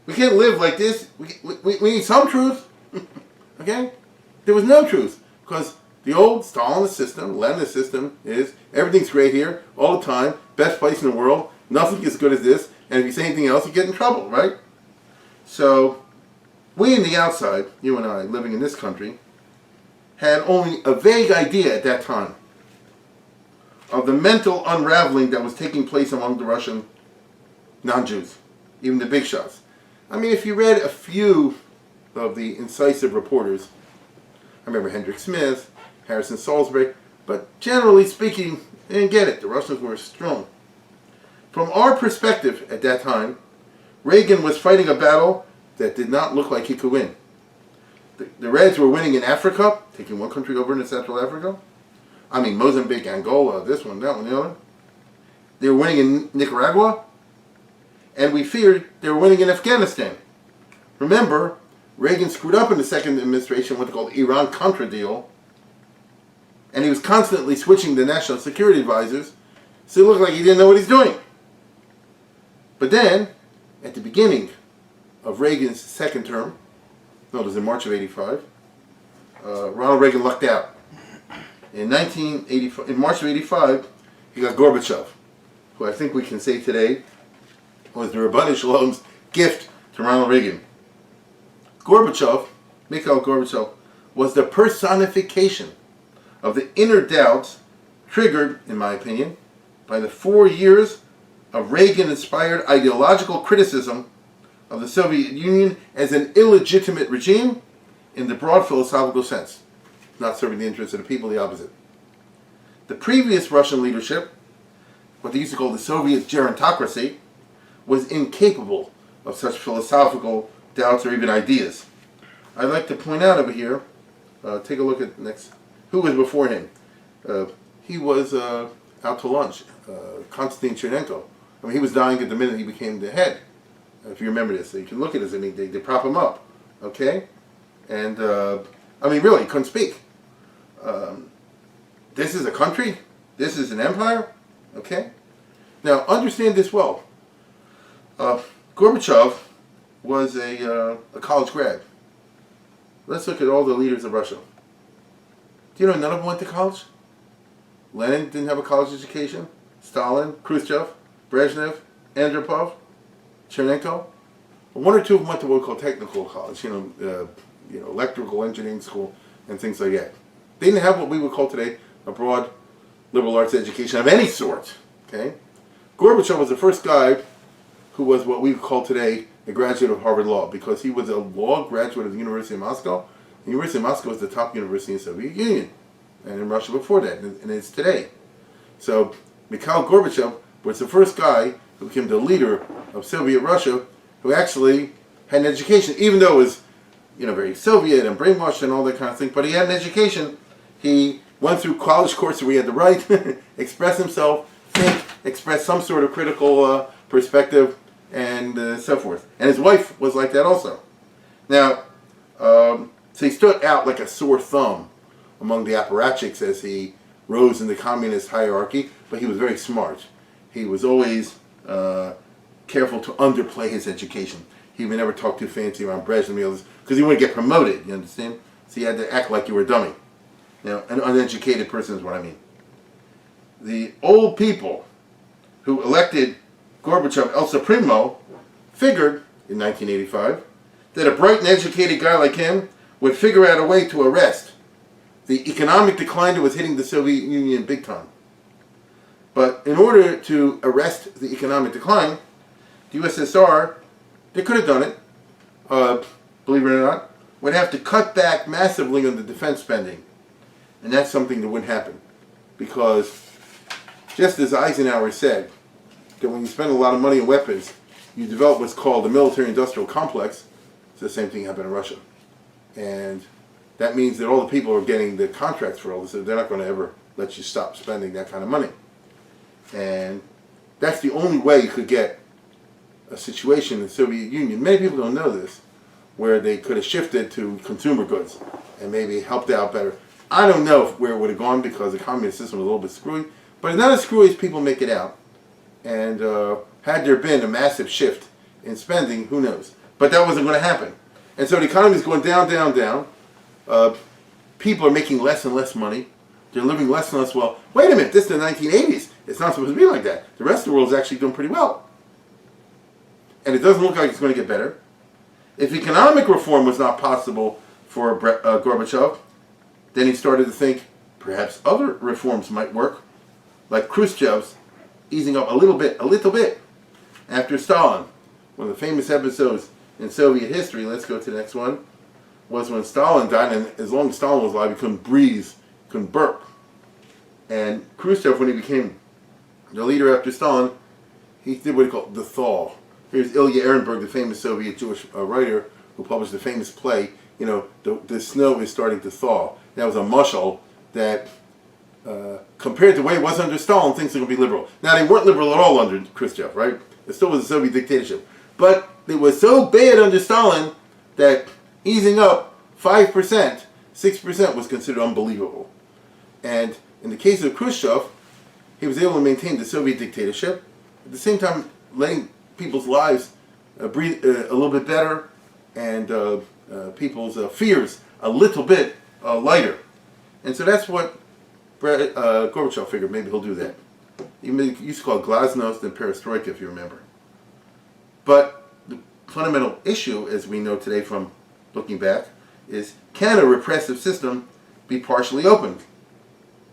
We can't live like this. We need some truth. Okay? There was no truth. Because the old Stalinist system, Leninist system, is everything's great here, all the time, best place in the world, nothing as good as this, and if you say anything else, you get in trouble, right? So, we in the outside, you and I, living in this country, had only a vague idea at that time of the mental unraveling that was taking place among the Russian non-Jews, even the big shots. I mean, if you read a few of the incisive reporters, I remember Hendrik Smith, Harrison Salisbury, but generally speaking, they didn't get it. The Russians were strong. From our perspective at that time, Reagan was fighting a battle that did not look like he could win. The Reds were winning in Africa, taking one country over into Central Africa. I mean, Mozambique, Angola, this one, that one, the other. They were winning in Nicaragua, and we feared they were winning in Afghanistan. Remember, Reagan screwed up in the second administration what they called Iran-Contra deal, and he was constantly switching the national security advisors, so it looked like he didn't know what he's doing. But then, at the beginning of Reagan's second term, no, it was in March of '85, Ronald Reagan lucked out. In March of '85, he got Gorbachev, who I think we can say today was the Rabbanei Shalom's gift to Ronald Reagan. Gorbachev, Mikhail Gorbachev, was the personification of the inner doubts triggered, in my opinion, by the 4 years of Reagan-inspired ideological criticism of the Soviet Union as an illegitimate regime in the broad philosophical sense, not serving the interests of the people, the opposite. The previous Russian leadership, what they used to call the Soviet gerontocracy, was incapable of such philosophical doubts or even ideas. I'd like to point out over here, take a look at next, who was before him. He was out to lunch, Konstantin Chernenko. I mean, he was dying at the minute he became the head, if you remember this. So you can look at this, I mean, they prop him up, okay? And, I mean, really, he couldn't speak. This is a country, this is an empire, okay? Now, understand this well. Gorbachev was a college grad. Let's look at all the leaders of Russia. Do you know none of them went to college? Lenin didn't have a college education. Stalin, Khrushchev, Brezhnev, Andropov, Chernenko. One or two of them went to what we call technical college, electrical engineering school and things like that. They didn't have what we would call today a broad liberal arts education of any sort. Okay, Gorbachev was the first guy who was what we would call today a graduate of Harvard Law, because he was a law graduate of the University of Moscow. The University of Moscow was the top university in the Soviet Union, and in Russia before that, and it's today. So Mikhail Gorbachev was the first guy who became the leader of Soviet Russia who actually had an education, even though it was, very Soviet and brainwashed and all that kind of thing. But he had an education. He went through college courses where he had the right express himself, think, express some sort of critical perspective, and so forth. And his wife was like that also. Now, so he stood out like a sore thumb among the apparatchiks as he rose in the communist hierarchy, but he was very smart. He was always careful to underplay his education. He would never talk too fancy around Brezhnev because he wouldn't get promoted, you understand? So you had to act like you were a dummy. Now, an uneducated person is what I mean. The old people who elected Gorbachev El Supremo figured, in 1985, that a bright and educated guy like him would figure out a way to arrest the economic decline that was hitting the Soviet Union big time. But in order to arrest the economic decline, the USSR, they could have done it, believe it or not, would have to cut back massively on the defense spending. And that's something that wouldn't happen. Because, just as Eisenhower said, that when you spend a lot of money on weapons, you develop what's called the military-industrial complex, So the same thing happened in Russia. And that means that all the people are getting the contracts for all this, so they're not going to ever let you stop spending that kind of money. And that's the only way you could get a situation in the Soviet Union, many people don't know this, where they could have shifted to consumer goods and maybe helped out better. I don't know where it would have gone because the communist system was a little bit screwy, but it's not as screwy as people make it out. And had there been a massive shift in spending, who knows? But that wasn't going to happen. And so the economy is going down, down, down. People are making less and less money. They're living less and less well. Wait a minute, this is the 1980s. It's not supposed to be like that. The rest of the world is actually doing pretty well. And it doesn't look like it's going to get better. If economic reform was not possible for Gorbachev, then he started to think perhaps other reforms might work, like Khrushchev's easing up a little bit after Stalin. One of the famous episodes in Soviet history, let's go to the next one, was when Stalin died, and as long as Stalin was alive, he couldn't breathe, couldn't burp. And Khrushchev, when he became the leader after Stalin, he did what he called the thaw. Here's Ilya Ehrenberg, the famous Soviet Jewish writer who published the famous play, the snow is starting to thaw. That was a mushal that, compared to the way it was under Stalin, things are going to be liberal. Now, they weren't liberal at all under Khrushchev, right? It still was a Soviet dictatorship. But it was so bad under Stalin that easing up 5%, 6% was considered unbelievable. And in the case of Khrushchev, he was able to maintain the Soviet dictatorship, at the same time letting people's lives breathe a little bit better, and people's fears a little bit lighter. And so that's what Gorbachev figured. Maybe he'll do that. He used to call it glasnost and perestroika, if you remember. But the fundamental issue, as we know today from looking back, is can a repressive system be partially opened?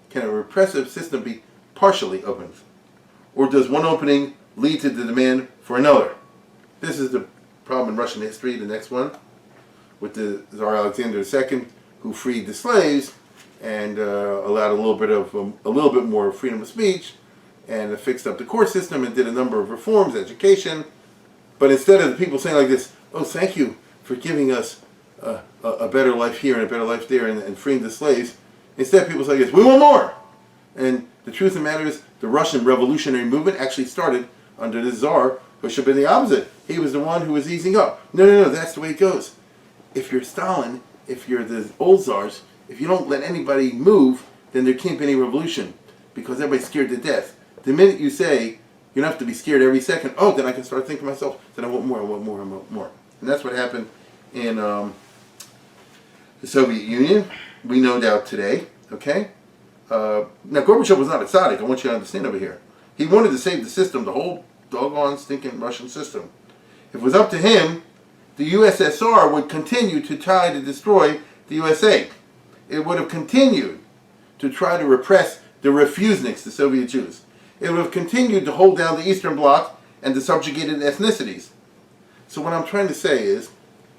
Can a repressive system be partially opened? Or does one opening lead to the demand for another? This is the problem in Russian history, the next one, with the Tsar Alexander II, who freed the slaves and allowed a little bit more freedom of speech, and fixed up the court system and did a number of reforms, education. But instead of the people saying like this, oh, thank you for giving us a better life here and a better life there and freeing the slaves, instead people say this, we want more. And the truth of the matter is, the Russian revolutionary movement actually started under the Tsar, who should have been the opposite. He was the one who was easing up. No, that's the way it goes. If you're Stalin, if you're the old Tsars, if you don't let anybody move, then there can't be any revolution, because everybody's scared to death. The minute you say, you don't have to be scared every second, oh, then I can start thinking to myself, then I want more, I want more, I want more. And that's what happened in the Soviet Union. We know that today, okay? Now, Gorbachev was not a tzaddik, I want you to understand over here. He wanted to save the system, the whole doggone stinking Russian system. If it was up to him, the USSR would continue to try to destroy the USA. It would have continued to try to repress the refuseniks, the Soviet Jews. It would have continued to hold down the Eastern Bloc and the subjugated ethnicities. So what I'm trying to say is,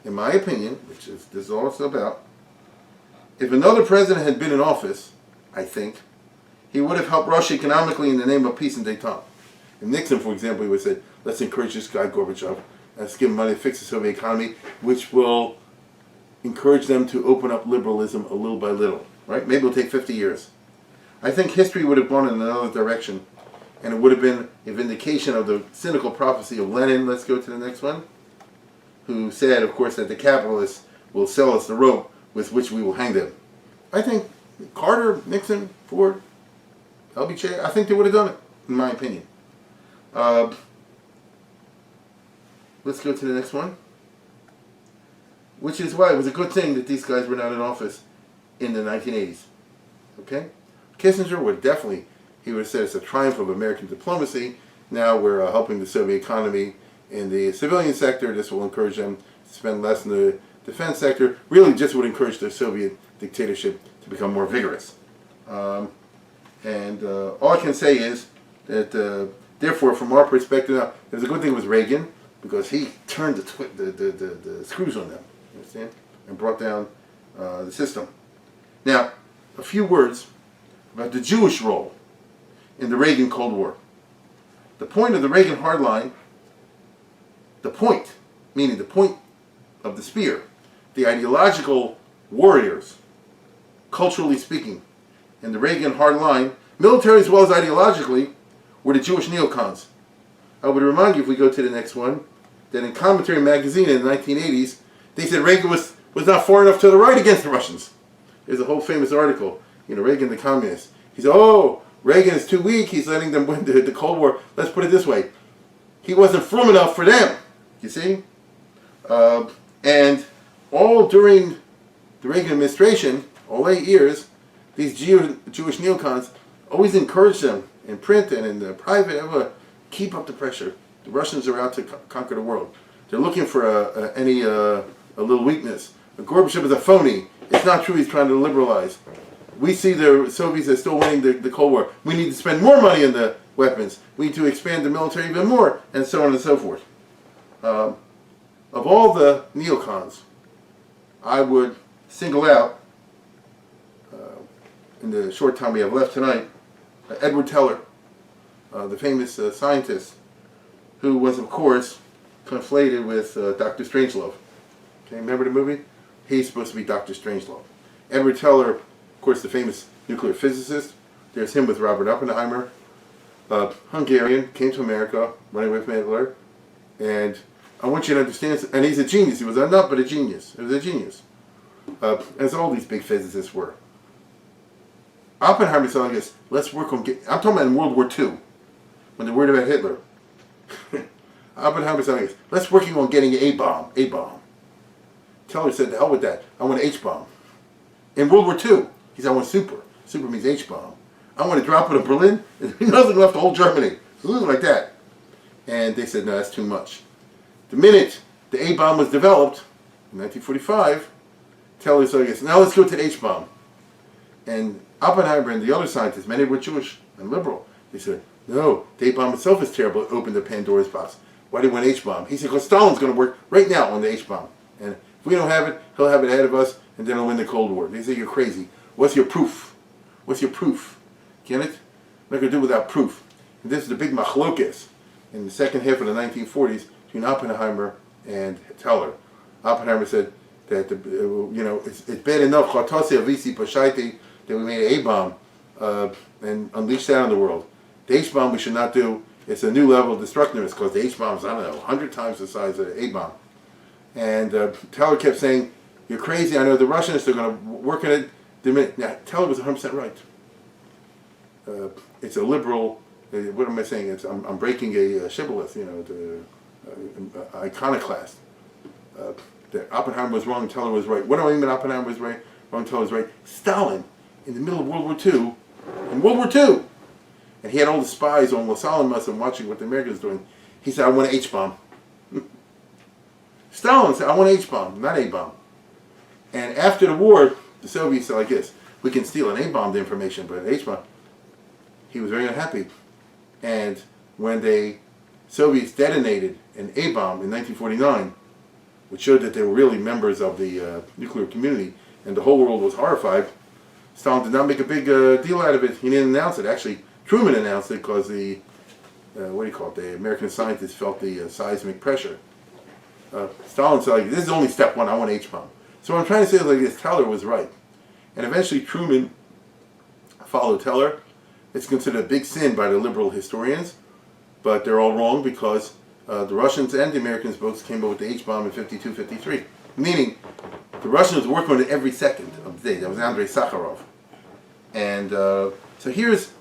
in my opinion, which is this is all it's about, if another president had been in office, I think, he would have helped Russia economically in the name of peace and détente. And Nixon, for example, he would have said, let's encourage this guy Gorbachev, let's give him money to fix the Soviet economy, which will encourage them to open up liberalism a little by little. Right? Maybe it'll take 50 years. I think history would have gone in another direction, and it would have been a vindication of the cynical prophecy of Lenin. Let's go to the next one. Who said, of course, that the capitalists will sell us the rope with which we will hang them. I think Carter, Nixon, Ford, LBJ, I think they would have done it, in my opinion. Let's go to the next one. Which is why it was a good thing that these guys were not in office in the 1980s. Okay? Kissinger would definitely, he would have said it's a triumph of American diplomacy. Now we're helping the Soviet economy in the civilian sector. This will encourage them to spend less in the defense sector. Really just would encourage the Soviet dictatorship to become more vigorous. All I can say is that, therefore, from our perspective, now, it was a good thing with Reagan, because he turned the screws on them, you understand, and brought down the system. Now, a few words about the Jewish role in the Reagan Cold War. The point of the Reagan hardline, the point, meaning the point of the spear. The ideological warriors, culturally speaking, in the Reagan hardline, military as well as ideologically, were the Jewish neocons. I would remind you, if we go to the next one, that in Commentary magazine in the 1980s, they said Reagan was not far enough to the right against the Russians. There's a whole famous article, Reagan the communist. He said, oh, Reagan is too weak, he's letting them win the Cold War. Let's put it this way. He wasn't firm enough for them, you see? And all during the Reagan administration, all 8 years, these Jewish neocons always encouraged them in print and in the private, keep up the pressure. The Russians are out to conquer the world. They're looking for a little weakness. Gorbachev is a phony. It's not true he's trying to liberalize. We see the Soviets are still winning the Cold War. We need to spend more money on the weapons. We need to expand the military even more, and so on and so forth. Of all the neocons, I would single out, in the short time we have left tonight, Edward Teller, the famous scientist, who was, of course, conflated with Dr. Strangelove. Okay, remember the movie? He's supposed to be Dr. Strangelove. Edward Teller, of course, the famous nuclear physicist. There's him with Robert Oppenheimer. Hungarian, came to America, running away from Hitler. And I want you to understand, and he's a genius. He was a nut, but a genius. He was a genius. As all these big physicists were. Oppenheimer telling us, let's work on I'm talking about in World War II, when they're worried about Hitler. Oppenheimer telling us, let's working on getting a bomb. Teller said, the hell with that. I want an H-bomb. In World War II, he said, I want super. Super means H-bomb. I want to drop it in Berlin, and there's nothing left to hold Germany. Something like that. And they said, no, that's too much. The minute the A-bomb was developed, in 1945, Teller said, now let's go to the H-bomb. And Oppenheimer and the other scientists, many were Jewish and liberal, they said, no, the A-bomb itself is terrible. It opened the Pandora's box. Why do you want H-bomb? He said, because Stalin's going to work right now on the H-bomb. And if we don't have it, he'll have it ahead of us, and then he'll win the Cold War. They say, you're crazy. What's your proof? What's your proof? Get it? What are going to do without proof? And this is the big machlokes in the second half of the 1940s between Oppenheimer and Teller. Oppenheimer said that it's bad enough that we made an A-bomb and unleashed that on the world. The H-bomb we should not do. It's a new level of destructiveness because the H-bomb is, 100 times the size of the A-bomb. And Teller kept saying, you're crazy, I know the Russians, they're going to work on it. Now, Teller was 100% right. It's a liberal, what am I saying? I'm breaking a shibboleth, the iconoclast. That Oppenheimer was wrong, Teller was right. What do I mean Oppenheimer was right, wrong, Teller was right? Stalin, in the middle of World War II, and he had all the spies on Los Alamos and watching what the Americans were doing, he said, I want an H-bomb. Stalin said, I want an H-bomb, not A-bomb. And after the war, the Soviets said like this, we can steal an A-bomb information, but an H-bomb, he was very unhappy. And when the Soviets detonated an A-bomb in 1949, which showed that they were really members of the nuclear community, and the whole world was horrified, Stalin did not make a big deal out of it. He didn't announce it. Actually, Truman announced it because the, the American scientists felt the seismic pressure. Stalin said, like, this is only step one, I want H-bomb. So what I'm trying to say is like this, Teller was right. And eventually Truman followed Teller. It's considered a big sin by the liberal historians, but they're all wrong because the Russians and the Americans both came up with the H-bomb in 52, 53. Meaning, the Russians work on it every second of the day. That was Andrei Sakharov. And so here's,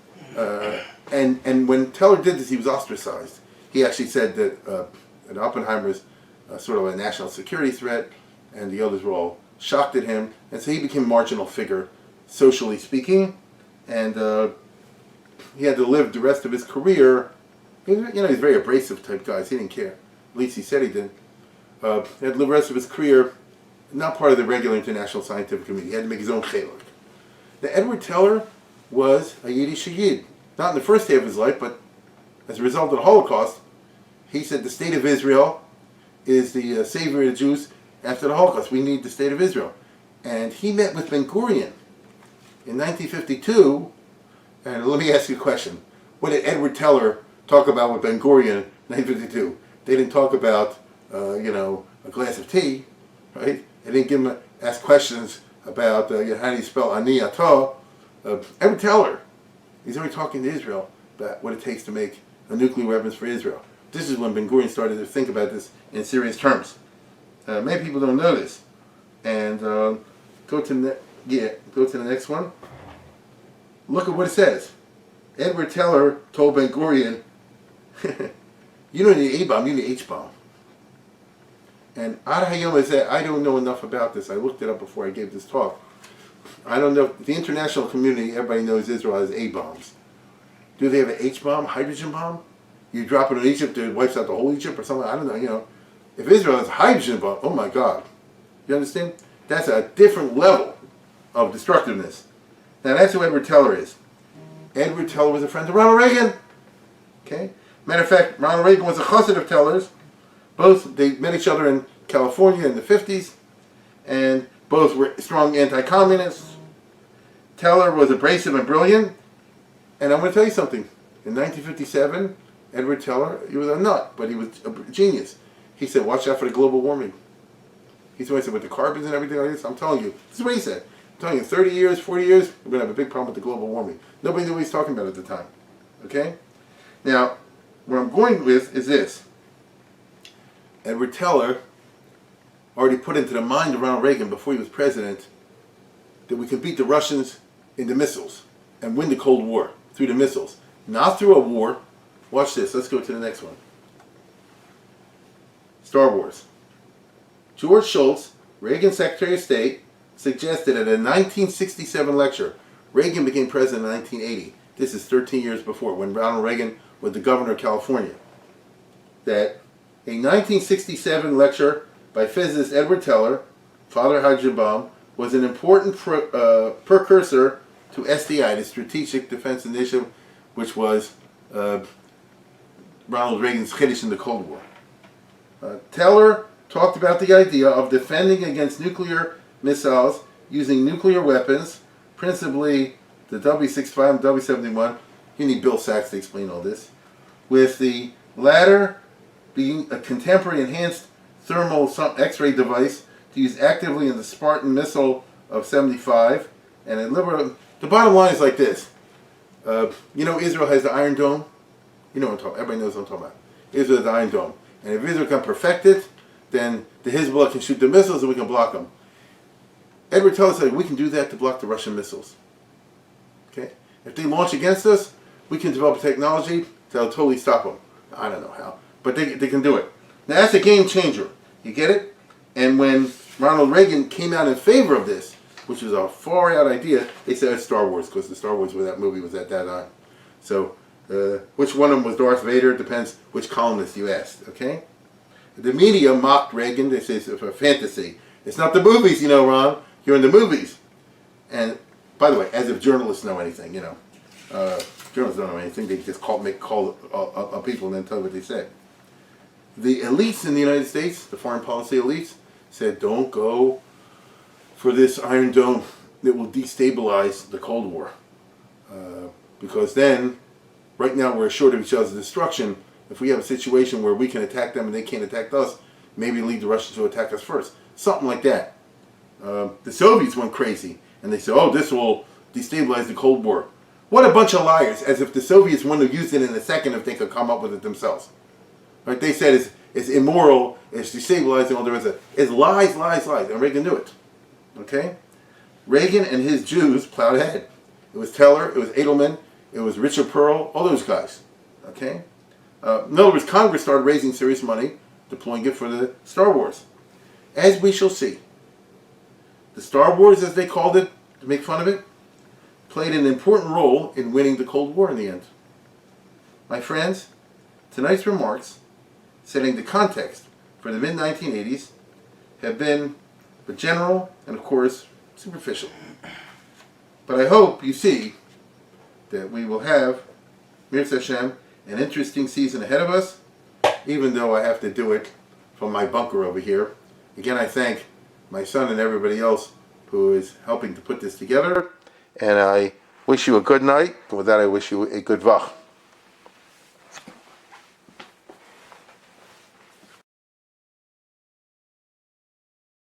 and when Teller did this, he was ostracized. He actually said that Oppenheimer's sort of a national security threat, and the others were all shocked at him. And so he became a marginal figure, socially speaking. And he had to live the rest of his career. He's a very abrasive type guy. He didn't care. At least he said he did. He had to live the rest of his career not part of the regular international scientific community. He had to make his own chiluk. Now, Edward Teller was a Yiddish Yid. Not in the first half of his life, but as a result of the Holocaust, he said the state of Israel is the savior of the Jews after the Holocaust. We need the state of Israel. And he met with Ben Gurion in 1952. And let me ask you a question. What did Edward Teller talk about with Ben Gurion in 1952? They didn't talk about, a glass of tea. right? They didn't ask questions about how do you spell ani ato. Edward Teller, he's already talking to Israel about what it takes to make a nuclear weapons for Israel. This is when Ben Gurion started to think about this in serious terms. Many people don't know this. And go to the next one. Look at what it says. Edward Teller told Ben Gurion, you don't need A-bomb, you need H-bomb. And Ad Hayom said, I don't know enough about this. I looked it up before I gave this talk. I don't know. The international community, everybody knows Israel has A-bombs. Do they have an H-bomb, hydrogen bomb? You drop it on Egypt, it wipes out the whole Egypt or something? I don't know, If Israel has a hydrogen bomb, oh my God. You understand? That's a different level of destructiveness. Now that's who Edward Teller is. Edward Teller was a friend of Ronald Reagan. Okay? Matter of fact, Ronald Reagan was a chassid of Teller's. Both, they met each other in California in the 50s, and both were strong anti-communists. Teller was abrasive and brilliant, and I'm going to tell you something. In 1957, Edward Teller, he was a nut, but he was a genius. He said, watch out for the global warming. He said, with the carbons and everything like this, I'm telling you, this is what he said. I'm telling you, 30 years, 40 years, we're going to have a big problem with the global warming. Nobody knew what he was talking about at the time. Okay? Now, what I'm going with is this. Edward Teller already put into the mind of Ronald Reagan before he was president that we can beat the Russians in the missiles and win the Cold War through the missiles. Not through a war. Watch this. Let's go to the next one. Star Wars. George Shultz, Reagan's Secretary of State, suggested at a 1967 lecture. Reagan became president in 1980. This is 13 years before, when Ronald Reagan was the governor of California. That a 1967 lecture by physicist Edward Teller, father of hydrogen bomb, was an important precursor to SDI, the Strategic Defense Initiative, which was Ronald Reagan's Chiddush in the Cold War. Teller talked about the idea of defending against nuclear missiles using nuclear weapons, principally the W-65 and W-71. You need Bill Sachs to explain all this. With the latter being a contemporary enhanced thermal X-ray device to use actively in the Spartan missile of 75. And the bottom line is like this. Israel has the Iron Dome. You know what I'm talking about. Everybody knows what I'm talking about. Israel has the Iron Dome. And if Israel can perfect it, then the Hezbollah can shoot the missiles and we can block them. Edward Teller said we can do that to block the Russian missiles. Okay? If they launch against us, we can develop technology that'll totally stop them. I don't know how, but they can do it. Now that's a game changer. You get it? And when Ronald Reagan came out in favor of this, which was a far out idea, they said it's Star Wars, because the Star Wars where that movie was at that time. So which one of them was Darth Vader depends which columnist you asked. Okay? The media mocked Reagan. They say it's a fantasy. It's not the movies, Ron. You're in the movies. And by the way, as if journalists know anything, journalists don't know anything. They just call people and then tell what they say. The elites in the United States, the foreign policy elites, said don't go for this Iron Dome that will destabilize the Cold War. Because then, right now we're assured of each other's destruction. If we have a situation where we can attack them and they can't attack us, maybe lead the Russians to attack us first. Something like that. The Soviets went crazy and they said, oh, this will destabilize the Cold War. What a bunch of liars, as if the Soviets wouldn't have used it in a second if they could come up with it themselves. Right? They said it's immoral, it's destabilizing, all the rest of it. It's lies, lies, lies. And Reagan knew it. Okay? Reagan and his Jews plowed ahead. It was Teller, it was Edelman, it was Richard Pearl, all those guys. Okay? In other words, Congress started raising serious money, deploying it for the Star Wars. As we shall see, the Star Wars, as they called it, to make fun of it, played an important role in winning the Cold War in the end. My friends, tonight's remarks, setting the context for the mid-1980s, have been general and, of course, superficial. But I hope you see that we will have, Mirz Hashem, an interesting season ahead of us, even though I have to do it from my bunker over here. Again, I thank my son and everybody else who is helping to put this together. And I wish you a good night. And with that, I wish you a good vach.